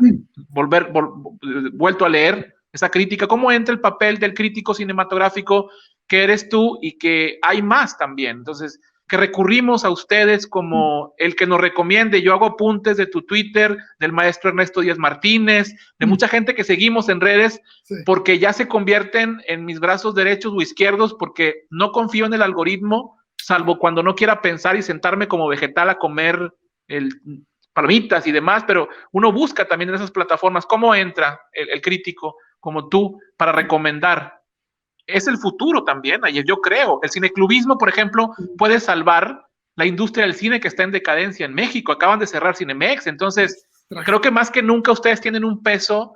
vuelto a leer esa crítica, cómo entra el papel del crítico cinematográfico que eres tú y que hay más también? Entonces, que recurrimos a ustedes como el que nos recomiende. Yo hago apuntes de tu Twitter, del maestro Ernesto Díaz Martínez, de mucha gente que seguimos en redes, porque ya se convierten en mis brazos derechos o izquierdos, porque no confío en el algoritmo, salvo cuando no quiera pensar y sentarme como vegetal a comer palomitas y demás, pero uno busca también en esas plataformas cómo entra el crítico como tú para recomendar. Es el futuro también, yo creo. El cineclubismo, por ejemplo, puede salvar la industria del cine que está en decadencia en México. Acaban de cerrar Cinemex, entonces creo que más que nunca ustedes tienen un peso,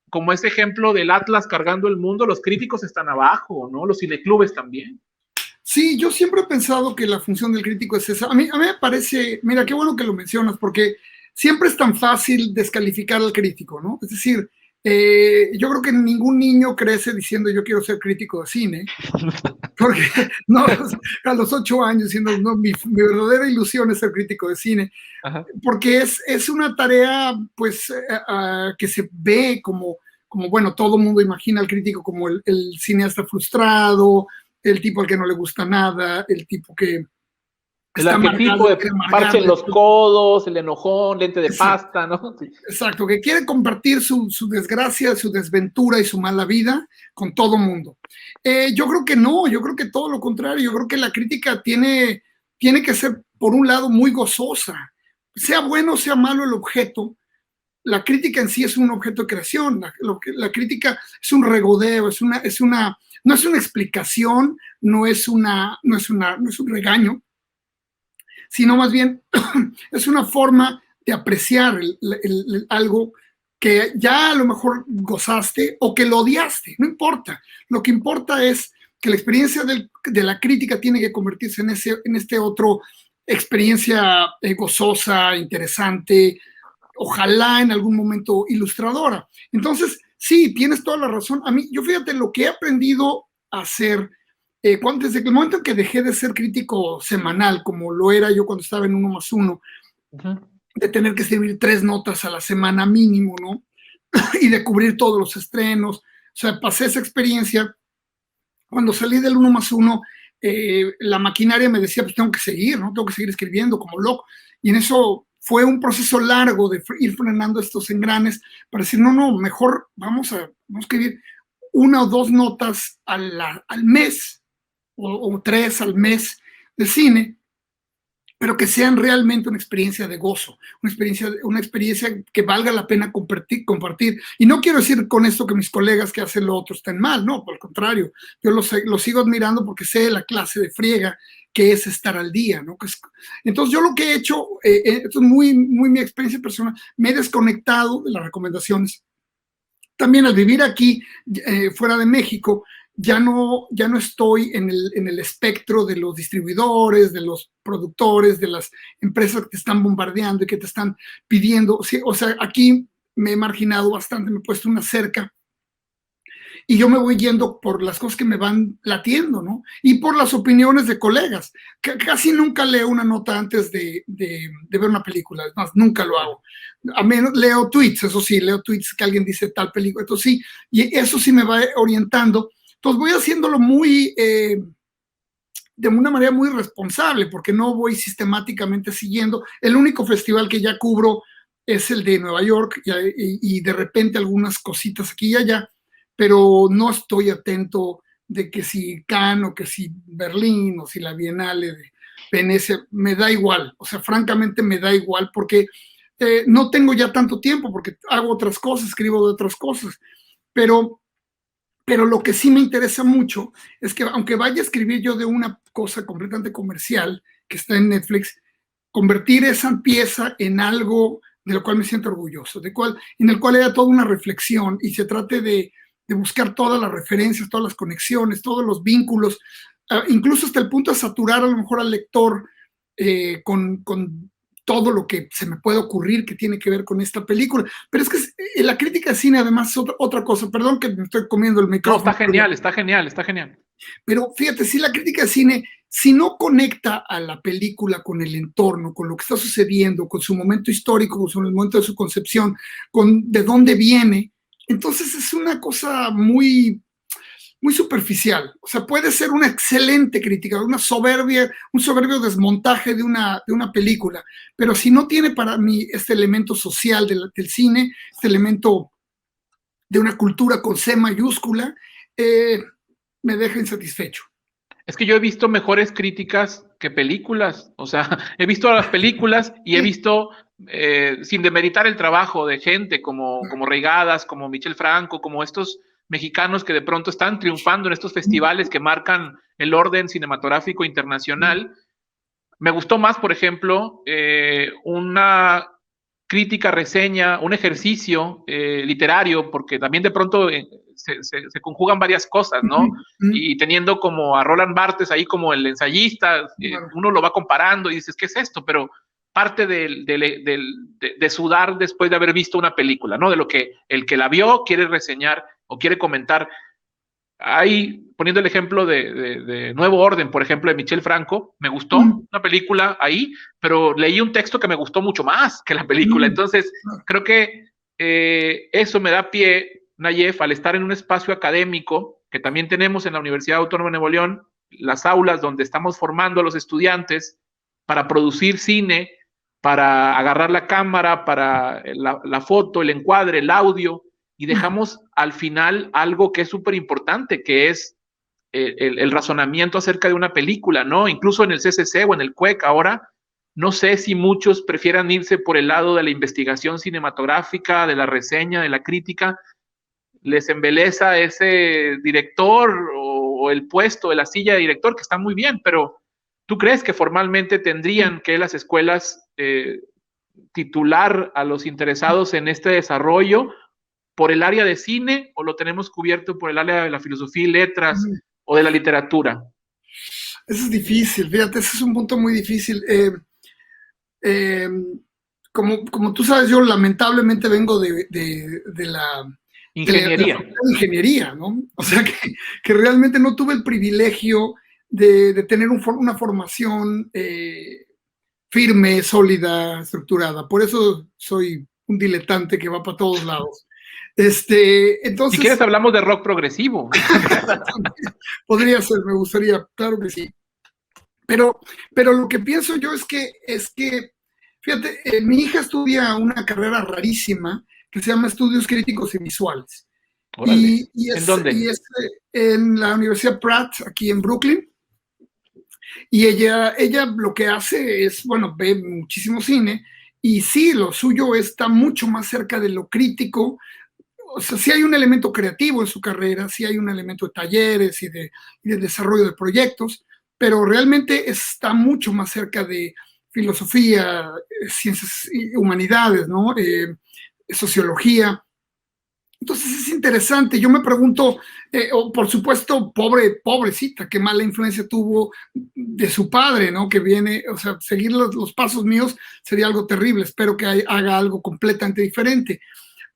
como ese ejemplo del Atlas cargando el mundo. Los críticos están abajo, ¿no? Los cineclubes también. Sí, yo siempre he pensado que la función del crítico es esa. A mí me parece, mira, qué bueno que lo mencionas, porque siempre es tan fácil descalificar al crítico, ¿no? Es decir, Yo creo que ningún niño crece diciendo yo quiero ser crítico de cine, porque no, a los 8 años diciendo no, mi verdadera ilusión es ser crítico de cine, Ajá. porque es una tarea pues que se ve como, bueno, todo el mundo imagina al crítico como el cineasta frustrado, el tipo al que no le gusta nada, el tipo que El está arquetipo amargado, de quiere parche en amargarle. los codos, el enojón, lente de Exacto. pasta, ¿no? Sí. Exacto, que quiere compartir su desgracia, su desventura y su mala vida con todo mundo. Yo creo que no, yo creo que todo lo contrario, yo creo que la crítica tiene que ser, por un lado, muy gozosa. Sea bueno o sea malo el objeto, la crítica en sí es un objeto de creación, la crítica es un regodeo, no es una explicación, no es un regaño, sino más bien es una forma de apreciar algo que ya a lo mejor gozaste o que lo odiaste, no importa. Lo que importa es que la experiencia de la crítica tiene que convertirse en este otro experiencia gozosa, interesante, ojalá en algún momento ilustradora. Entonces, sí, tienes toda la razón. A mí, yo fíjate, lo que he aprendido a hacer desde el momento en que dejé de ser crítico semanal, como lo era yo cuando estaba en 1+1, de tener que escribir 3 notas a la semana mínimo, ¿no? Y de cubrir todos los estrenos. O sea, pasé esa experiencia. Cuando salí del 1+1, la maquinaria me decía, pues tengo que seguir, ¿no? Tengo que seguir escribiendo como loco. Y en eso fue un proceso largo de ir frenando estos engranes para decir, no, mejor vamos a escribir 1 o 2 notas al mes, o 3 al mes de cine, pero que sean realmente una experiencia de gozo, una experiencia que valga la pena compartir. Y no quiero decir con esto que mis colegas que hacen lo otro estén mal, no, por el contrario, yo los sigo admirando porque sé la clase de friega que es estar al día, ¿no? Entonces yo lo que he hecho, esto es muy mi experiencia personal, me he desconectado de las recomendaciones. También al vivir aquí, fuera de México, ya no estoy en el espectro de los distribuidores, de los productores, de las empresas que te están bombardeando y que te están pidiendo. ¿Sí? O sea, aquí me he marginado bastante, me he puesto una cerca y yo me voy yendo por las cosas que me van latiendo, ¿no? Y por las opiniones de colegas. Casi nunca leo una nota antes de ver una película, es más, nunca lo hago. A menos leo tweets, eso sí, leo tweets que alguien dice tal película, entonces sí, y eso sí me va orientando. Entonces voy haciéndolo de una manera muy responsable, porque no voy sistemáticamente siguiendo. El único festival que ya cubro es el de Nueva York y de repente algunas cositas aquí y allá, pero no estoy atento de que si Cannes o que si Berlín o si la Bienale de Venecia, me da igual, o sea, francamente me da igual porque no tengo ya tanto tiempo porque hago otras cosas, escribo de otras cosas, pero lo que sí me interesa mucho es que aunque vaya a escribir yo de una cosa completamente comercial que está en Netflix, convertir esa pieza en algo de lo cual me siento orgulloso, en el cual haya toda una reflexión y se trate de buscar todas las referencias, todas las conexiones, todos los vínculos, incluso hasta el punto de saturar a lo mejor al lector con todo lo que se me puede ocurrir que tiene que ver con esta película. Pero es que la crítica de cine además es otra cosa. Perdón que me estoy comiendo el micrófono. No, está genial, está genial, está genial. Pero fíjate, si la crítica de cine, si no conecta a la película con el entorno, con lo que está sucediendo, con su momento histórico, con el momento de su concepción, con de dónde viene, entonces es una cosa muy superficial. O sea, puede ser una excelente crítica, un soberbio desmontaje de una película, pero si no tiene para mí este elemento social del cine, este elemento de una cultura con C mayúscula, me deja insatisfecho. Es que yo he visto mejores críticas que películas, o sea, he visto las películas y he visto, sin demeritar el trabajo de gente como Reigadas, como Michel Franco, como estos mexicanos que de pronto están triunfando en estos festivales que marcan el orden cinematográfico internacional. Me gustó más, por ejemplo, una crítica, reseña, un ejercicio literario, porque también de pronto se conjugan varias cosas, ¿no? Y teniendo como a Roland Barthes ahí como el ensayista, uno lo va comparando y dices, ¿qué es esto? Pero parte de sudar después de haber visto una película, ¿no? De lo que el que la vio quiere reseñar o quiere comentar. Ahí, poniendo el ejemplo de Nuevo Orden, por ejemplo, de Michel Franco, me gustó una película ahí, pero leí un texto que me gustó mucho más que la película. Entonces, creo que eso me da pie, Nayef, al estar en un espacio académico que también tenemos en la Universidad Autónoma de Nuevo León, las aulas donde estamos formando a los estudiantes para producir cine, para agarrar la cámara, para la foto, el encuadre, el audio, y dejamos al final algo que es súper importante, que es el razonamiento acerca de una película, ¿no? Incluso en el CCC o en el CUEC ahora, no sé si muchos prefieran irse por el lado de la investigación cinematográfica, de la reseña, de la crítica, les embeleza ese director o el puesto de la silla de director, que está muy bien, pero ¿tú crees que formalmente tendrían que las escuelas titular a los interesados en este desarrollo por el área de cine, o lo tenemos cubierto por el área de la filosofía y letras o de la literatura? Eso es difícil, fíjate, ese es un punto muy difícil. Como tú sabes, yo lamentablemente vengo de la ingeniería. De la ingeniería, ¿no? O sea que realmente no tuve el privilegio de tener una formación firme, sólida, estructurada. Por eso soy un diletante que va para todos lados. Entonces, si quieres hablamos de rock progresivo. Podría ser, me gustaría, claro que sí. Pero lo que pienso yo es que fíjate, mi hija estudia una carrera rarísima que se llama Estudios Críticos y Visuales. ¿En dónde? Y es en la Universidad Pratt, aquí en Brooklyn. Y ella lo que hace es, bueno, ve muchísimo cine, y sí, lo suyo está mucho más cerca de lo crítico. O sea, sí hay un elemento creativo en su carrera, sí hay un elemento de talleres y de desarrollo de proyectos, pero realmente está mucho más cerca de filosofía, ciencias y humanidades, ¿no? Sociología. Entonces es interesante. Yo me pregunto, por supuesto, pobrecita, qué mala influencia tuvo de su padre, ¿no? Que viene, o sea, seguir los pasos míos sería algo terrible. Espero que haga algo completamente diferente.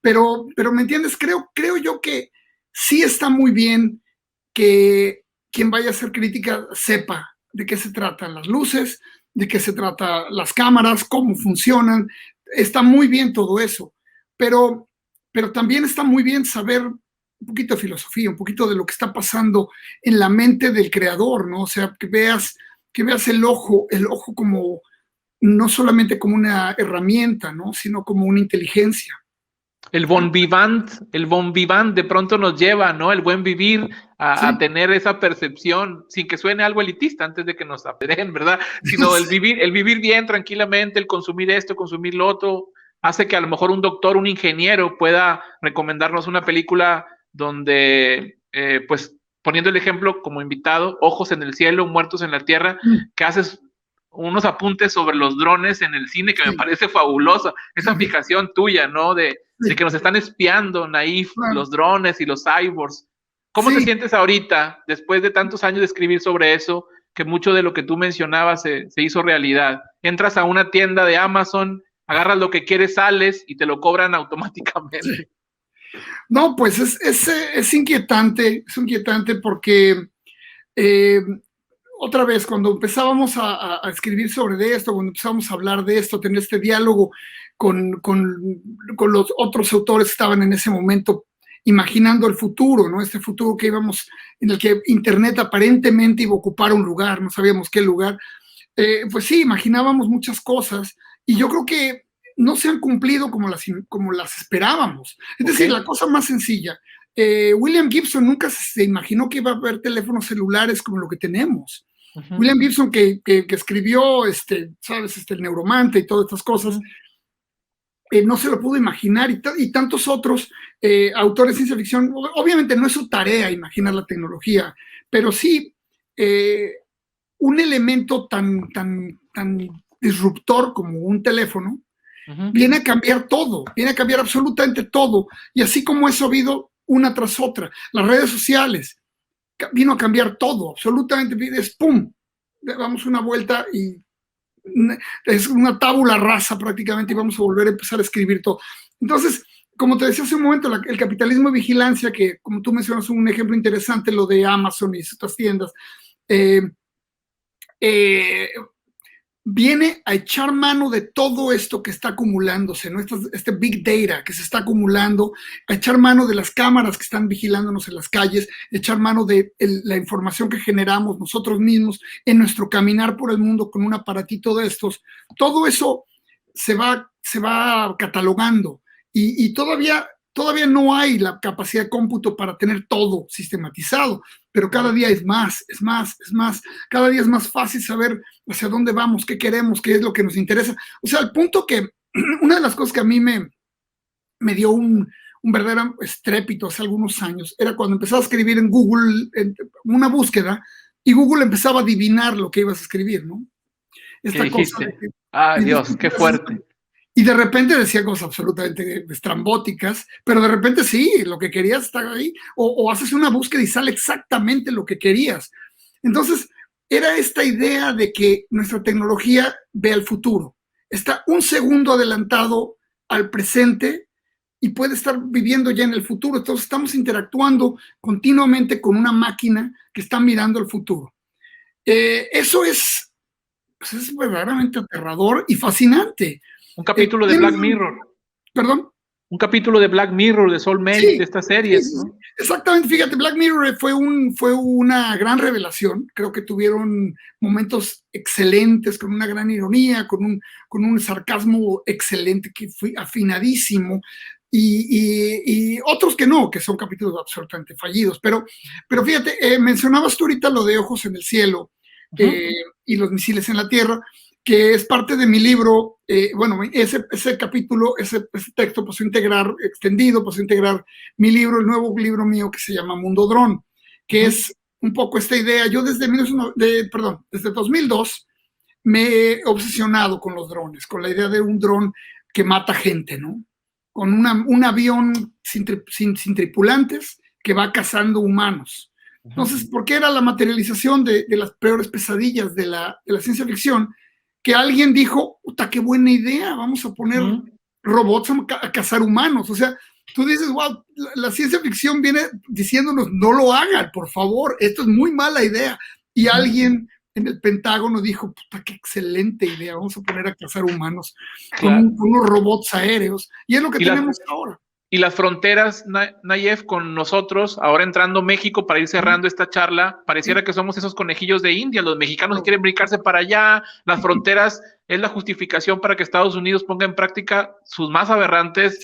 Pero ¿me entiendes? Creo yo que sí está muy bien que quien vaya a hacer crítica sepa de qué se tratan las luces, de qué se tratan las cámaras, cómo funcionan. Está muy bien todo eso, pero también está muy bien saber un poquito de filosofía, un poquito de lo que está pasando en la mente del creador, ¿no? O sea, que veas el ojo como no solamente como una herramienta, ¿no? Sino como una inteligencia. El bon vivant de pronto nos lleva, ¿no? El buen vivir a tener esa percepción, sin que suene algo elitista antes de que nos apedreen, ¿verdad? Sino el vivir bien tranquilamente, el consumir esto, consumir lo otro, hace que a lo mejor un doctor, un ingeniero pueda recomendarnos una película donde, pues, poniendo el ejemplo como invitado, Ojos en el cielo, Muertos en la tierra, que haces unos apuntes sobre los drones en el cine que me parece fabuloso, esa fijación tuya, ¿no? De que nos están espiando, Naif, los drones y los cyborgs. ¿Cómo te sientes ahorita, después de tantos años de escribir sobre eso, que mucho de lo que tú mencionabas se hizo realidad? Entras a una tienda de Amazon, agarras lo que quieres, sales y te lo cobran automáticamente. No, pues es inquietante porque otra vez, cuando empezábamos a escribir sobre esto, cuando empezábamos a hablar de esto, tener este diálogo con los otros autores que estaban en ese momento imaginando el futuro, ¿no? Este futuro que en el que Internet aparentemente iba a ocupar un lugar, no sabíamos qué lugar. Pues sí, imaginábamos muchas cosas, y yo creo que no se han cumplido como las esperábamos. Es decir, la cosa más sencilla. William Gibson nunca se imaginó que iba a haber teléfonos celulares como lo que tenemos. William Gibson, que escribió, ¿sabes? El Neuromante y todas estas cosas, no se lo pudo imaginar, y tantos otros autores de ciencia ficción. Obviamente no es su tarea imaginar la tecnología, pero sí un elemento tan disruptor como un teléfono viene a cambiar todo, viene a cambiar absolutamente todo, y así como eso ha habido una tras otra. Las redes sociales vino a cambiar todo, absolutamente. Es pum, damos una vuelta y es una tábula rasa prácticamente y vamos a volver a empezar a escribir todo. Entonces, como te decía hace un momento, el capitalismo de vigilancia, que como tú mencionas un ejemplo interesante, lo de Amazon y otras tiendas, viene a echar mano de todo esto que está acumulándose, ¿no? Este big data que se está acumulando, a echar mano de las cámaras que están vigilándonos en las calles, echar mano de la información que generamos nosotros mismos en nuestro caminar por el mundo con un aparatito de estos. Todo eso se va catalogando y todavía no hay la capacidad de cómputo para tener todo sistematizado, pero cada día es más. Cada día es más fácil saber hacia dónde vamos, qué queremos, qué es lo que nos interesa. O sea, al punto que una de las cosas que a mí me dio un verdadero estrépito hace algunos años era cuando empezaba a escribir en Google una búsqueda y Google empezaba a adivinar lo que ibas a escribir, ¿no? Esta ¿qué cosa dijiste? ¡Ay, Dios, qué fuerte! Y de repente decía cosas absolutamente estrambóticas, pero de repente sí, lo que querías está ahí, o haces una búsqueda y sale exactamente lo que querías. Entonces, era esta idea de que nuestra tecnología ve al futuro, está un segundo adelantado al presente y puede estar viviendo ya en el futuro. Entonces, estamos interactuando continuamente con una máquina que está mirando el futuro. Eso es verdaderamente aterrador y fascinante. Un capítulo de Black Mirror. ¿Perdón? Un capítulo de Black Mirror, de Soulmate, sí, de estas series, ¿no? Exactamente, fíjate, Black Mirror fue una gran revelación. Creo que tuvieron momentos excelentes, con una gran ironía, con un sarcasmo excelente, que fue afinadísimo, y otros que no, que son capítulos absolutamente fallidos. Pero fíjate, mencionabas tú ahorita lo de Ojos en el Cielo, y los misiles en la Tierra, que es parte de mi libro. Bueno, ese capítulo, ese texto pasó a integrar, extendido, pasó a integrar mi libro, el nuevo libro mío que se llama Mundo Dron, que es un poco esta idea. Yo desde 2002 me he obsesionado con los drones, con la idea de un dron que mata gente, ¿no? Con un avión sin tripulantes que va cazando humanos. Entonces, ¿por qué era la materialización de las peores pesadillas de la ciencia ficción? Que alguien dijo, puta, qué buena idea, vamos a poner robots a cazar humanos. O sea, tú dices, wow, la ciencia ficción viene diciéndonos, no lo hagan, por favor, esto es muy mala idea. Y alguien en el Pentágono dijo, puta, qué excelente idea, vamos a poner a cazar humanos con unos robots aéreos. Y es lo que tenemos ahora. Y las fronteras, Nayef, con nosotros, ahora entrando México para ir cerrando esta charla, pareciera que somos esos conejillos de India. Los mexicanos quieren brincarse para allá. Las fronteras es la justificación para que Estados Unidos ponga en práctica sus más aberrantes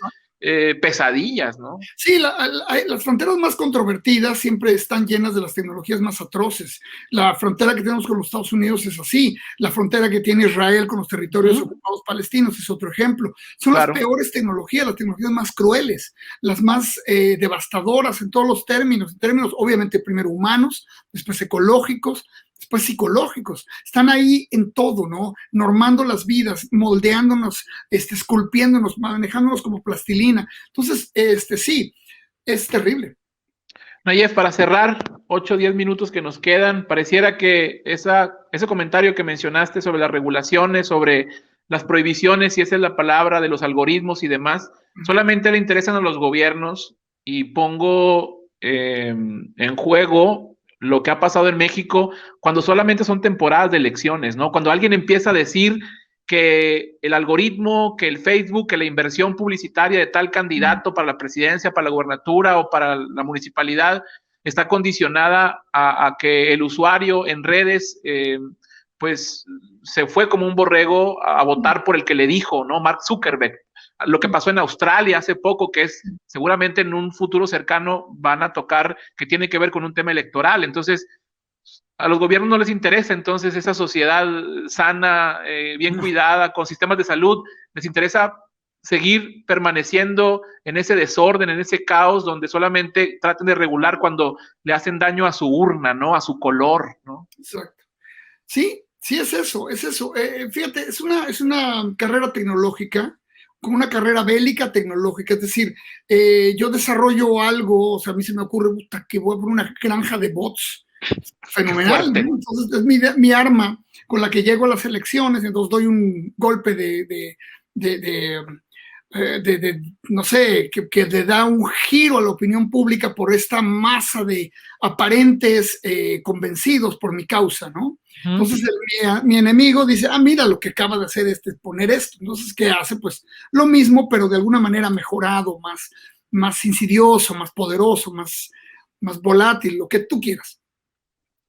pesadillas, ¿no? Sí, las fronteras más controvertidas siempre están llenas de las tecnologías más atroces. La frontera que tenemos con los Estados Unidos es así. La frontera que tiene Israel con los territorios ocupados palestinos es otro ejemplo. Son las peores tecnologías, las tecnologías más crueles, las más devastadoras en todos los términos. En términos, obviamente, primero humanos, después ecológicos, después psicológicos. Están ahí en todo, ¿no? Normando las vidas, moldeándonos, esculpiéndonos, manejándonos como plastilina. Entonces, sí, es terrible. Nayef, para cerrar, 8 o 10 minutos que nos quedan, pareciera que ese comentario que mencionaste sobre las regulaciones, sobre las prohibiciones, y esa es la palabra de los algoritmos y demás, solamente le interesan a los gobiernos, y pongo en juego lo que ha pasado en México cuando solamente son temporadas de elecciones, ¿no? Cuando alguien empieza a decir que el algoritmo, que el Facebook, que la inversión publicitaria de tal candidato para la presidencia, para la gubernatura o para la municipalidad está condicionada a que el usuario en redes pues se fue como un borrego a votar por el que le dijo, ¿no? Mark Zuckerberg. Lo que pasó en Australia hace poco, que es seguramente en un futuro cercano van a tocar, que tiene que ver con un tema electoral. Entonces, a los gobiernos no les interesa entonces esa sociedad sana, bien cuidada, con sistemas de salud. Les interesa seguir permaneciendo en ese desorden, en ese caos, donde solamente traten de regular cuando le hacen daño a su urna, ¿no? A su color, ¿no? Exacto. Sí, es eso. Fíjate, es una carrera tecnológica, como una carrera bélica tecnológica. Es decir, yo desarrollo algo, o sea, a mí se me ocurre que voy a poner una granja de bots fenomenal, ¿no? Entonces es mi arma con la que llego a las elecciones, entonces doy un golpe de no sé, que le da un giro a la opinión pública por esta masa de aparentes convencidos por mi causa, ¿no? Entonces mi enemigo dice, mira lo que acaba de hacer poner esto. Entonces, ¿qué hace? Pues lo mismo, pero de alguna manera mejorado, más insidioso, más poderoso, más volátil, lo que tú quieras.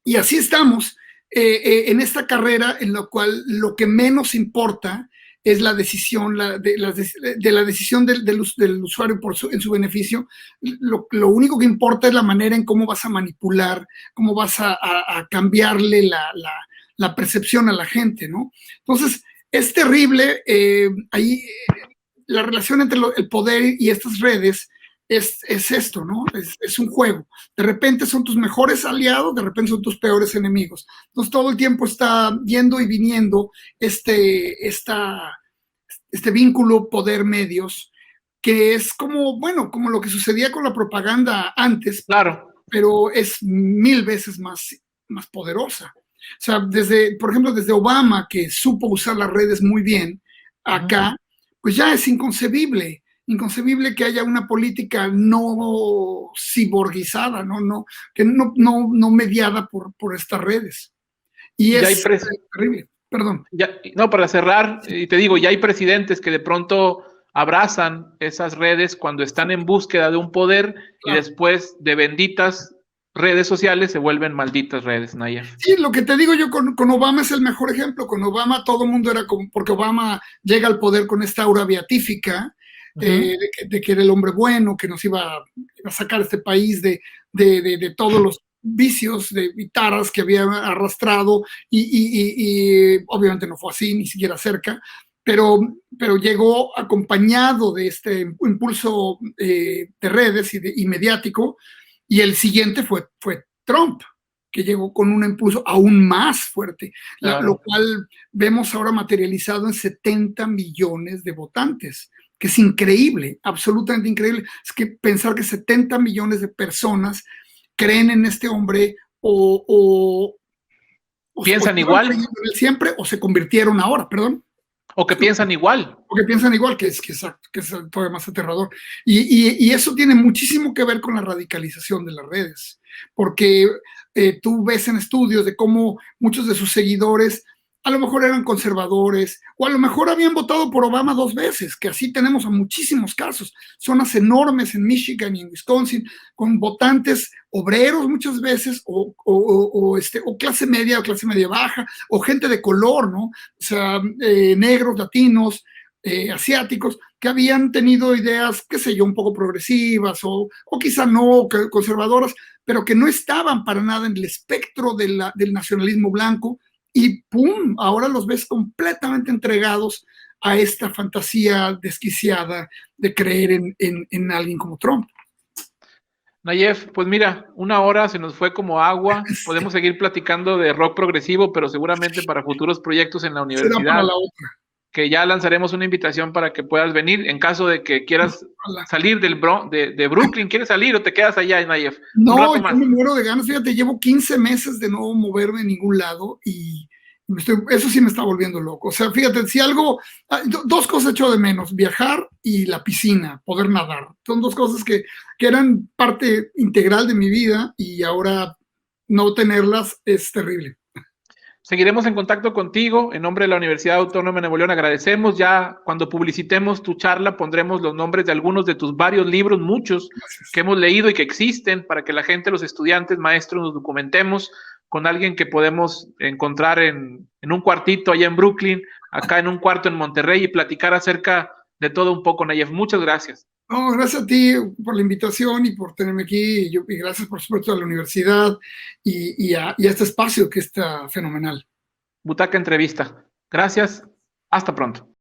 Y así estamos en esta carrera en la cual lo que menos importa es la decisión, de la decisión del usuario en su beneficio. Lo único que importa es la manera en cómo vas a manipular, cómo vas a cambiarle la percepción a la gente, ¿no? Entonces, es terrible ahí la relación entre el poder y estas redes. Es esto, ¿no? Es un juego. De repente son tus mejores aliados, de repente son tus peores enemigos. Entonces todo el tiempo está yendo y viniendo este vínculo poder-medios, que es como, bueno, como lo que sucedía con la propaganda antes, Claro. pero es 1000 veces más poderosa. O sea, por ejemplo, desde Obama, que supo usar las redes muy bien, acá, pues ya es inconcebible que haya una política no ciborguizada, que no mediada por estas redes. Y es terrible. Perdón. No, para cerrar, y te digo, ya hay presidentes que de pronto abrazan esas redes cuando están en búsqueda de un poder, claro, y después de benditas redes sociales se vuelven malditas redes, Nayef. Sí, lo que te digo yo con Obama es el mejor ejemplo. Con Obama todo el mundo era como, porque Obama llega al poder con esta aura beatífica, de que era el hombre bueno, que nos iba a sacar este país de todos los vicios y taras que había arrastrado, y obviamente no fue así, ni siquiera cerca, pero llegó acompañado de este impulso de redes y mediático, y el siguiente fue Trump, que llegó con un impulso aún más fuerte, claro, lo cual vemos ahora materializado en 70 millones de votantes, que es increíble, absolutamente increíble. Es que pensar que 70 millones de personas creen en este hombre o piensan igual siempre, o se convirtieron ahora, perdón. O que piensan igual. O que piensan igual, que es todavía más aterrador. Y eso tiene muchísimo que ver con la radicalización de las redes, porque tú ves en estudios de cómo muchos de sus seguidores a lo mejor eran conservadores, o a lo mejor habían votado por Obama 2 veces, que así tenemos a muchísimos casos, zonas enormes en Michigan y en Wisconsin, con votantes obreros muchas veces, o clase media o clase media baja, o gente de color, ¿no? O sea, negros, latinos, asiáticos, que habían tenido ideas, qué sé yo, un poco progresivas, o quizá no conservadoras, pero que no estaban para nada en el espectro del nacionalismo blanco. Y ¡pum! Ahora los ves completamente entregados a esta fantasía desquiciada de creer en alguien como Trump. Nayef, pues mira, 1 hora se nos fue como agua. Podemos seguir platicando de rock progresivo, pero seguramente para futuros proyectos en la universidad. Será para la otra. Que ya lanzaremos una invitación para que puedas venir en caso de que quieras salir de Brooklyn. ¿Quieres salir o te quedas allá, Nayef? No, yo me muero de ganas. Fíjate, llevo 15 meses de no moverme en ningún lado y eso sí me está volviendo loco. O sea, fíjate, si algo, 2 cosas echo de menos: viajar y la piscina, poder nadar. Son 2 cosas que eran parte integral de mi vida, y ahora no tenerlas es terrible. Seguiremos en contacto contigo. En nombre de la Universidad Autónoma de Nuevo León, agradecemos. Ya cuando publicitemos tu charla pondremos los nombres de algunos de tus varios libros, muchos que hemos leído y que existen, para que la gente, los estudiantes, maestros, nos documentemos con alguien que podemos encontrar en un cuartito allá en Brooklyn, acá en un cuarto en Monterrey, y platicar acerca de todo un poco, Nayef. Muchas gracias. No, gracias a ti por la invitación y por tenerme aquí, y gracias por supuesto a la universidad y a este espacio que está fenomenal. Butaca Entrevista. Gracias. Hasta pronto.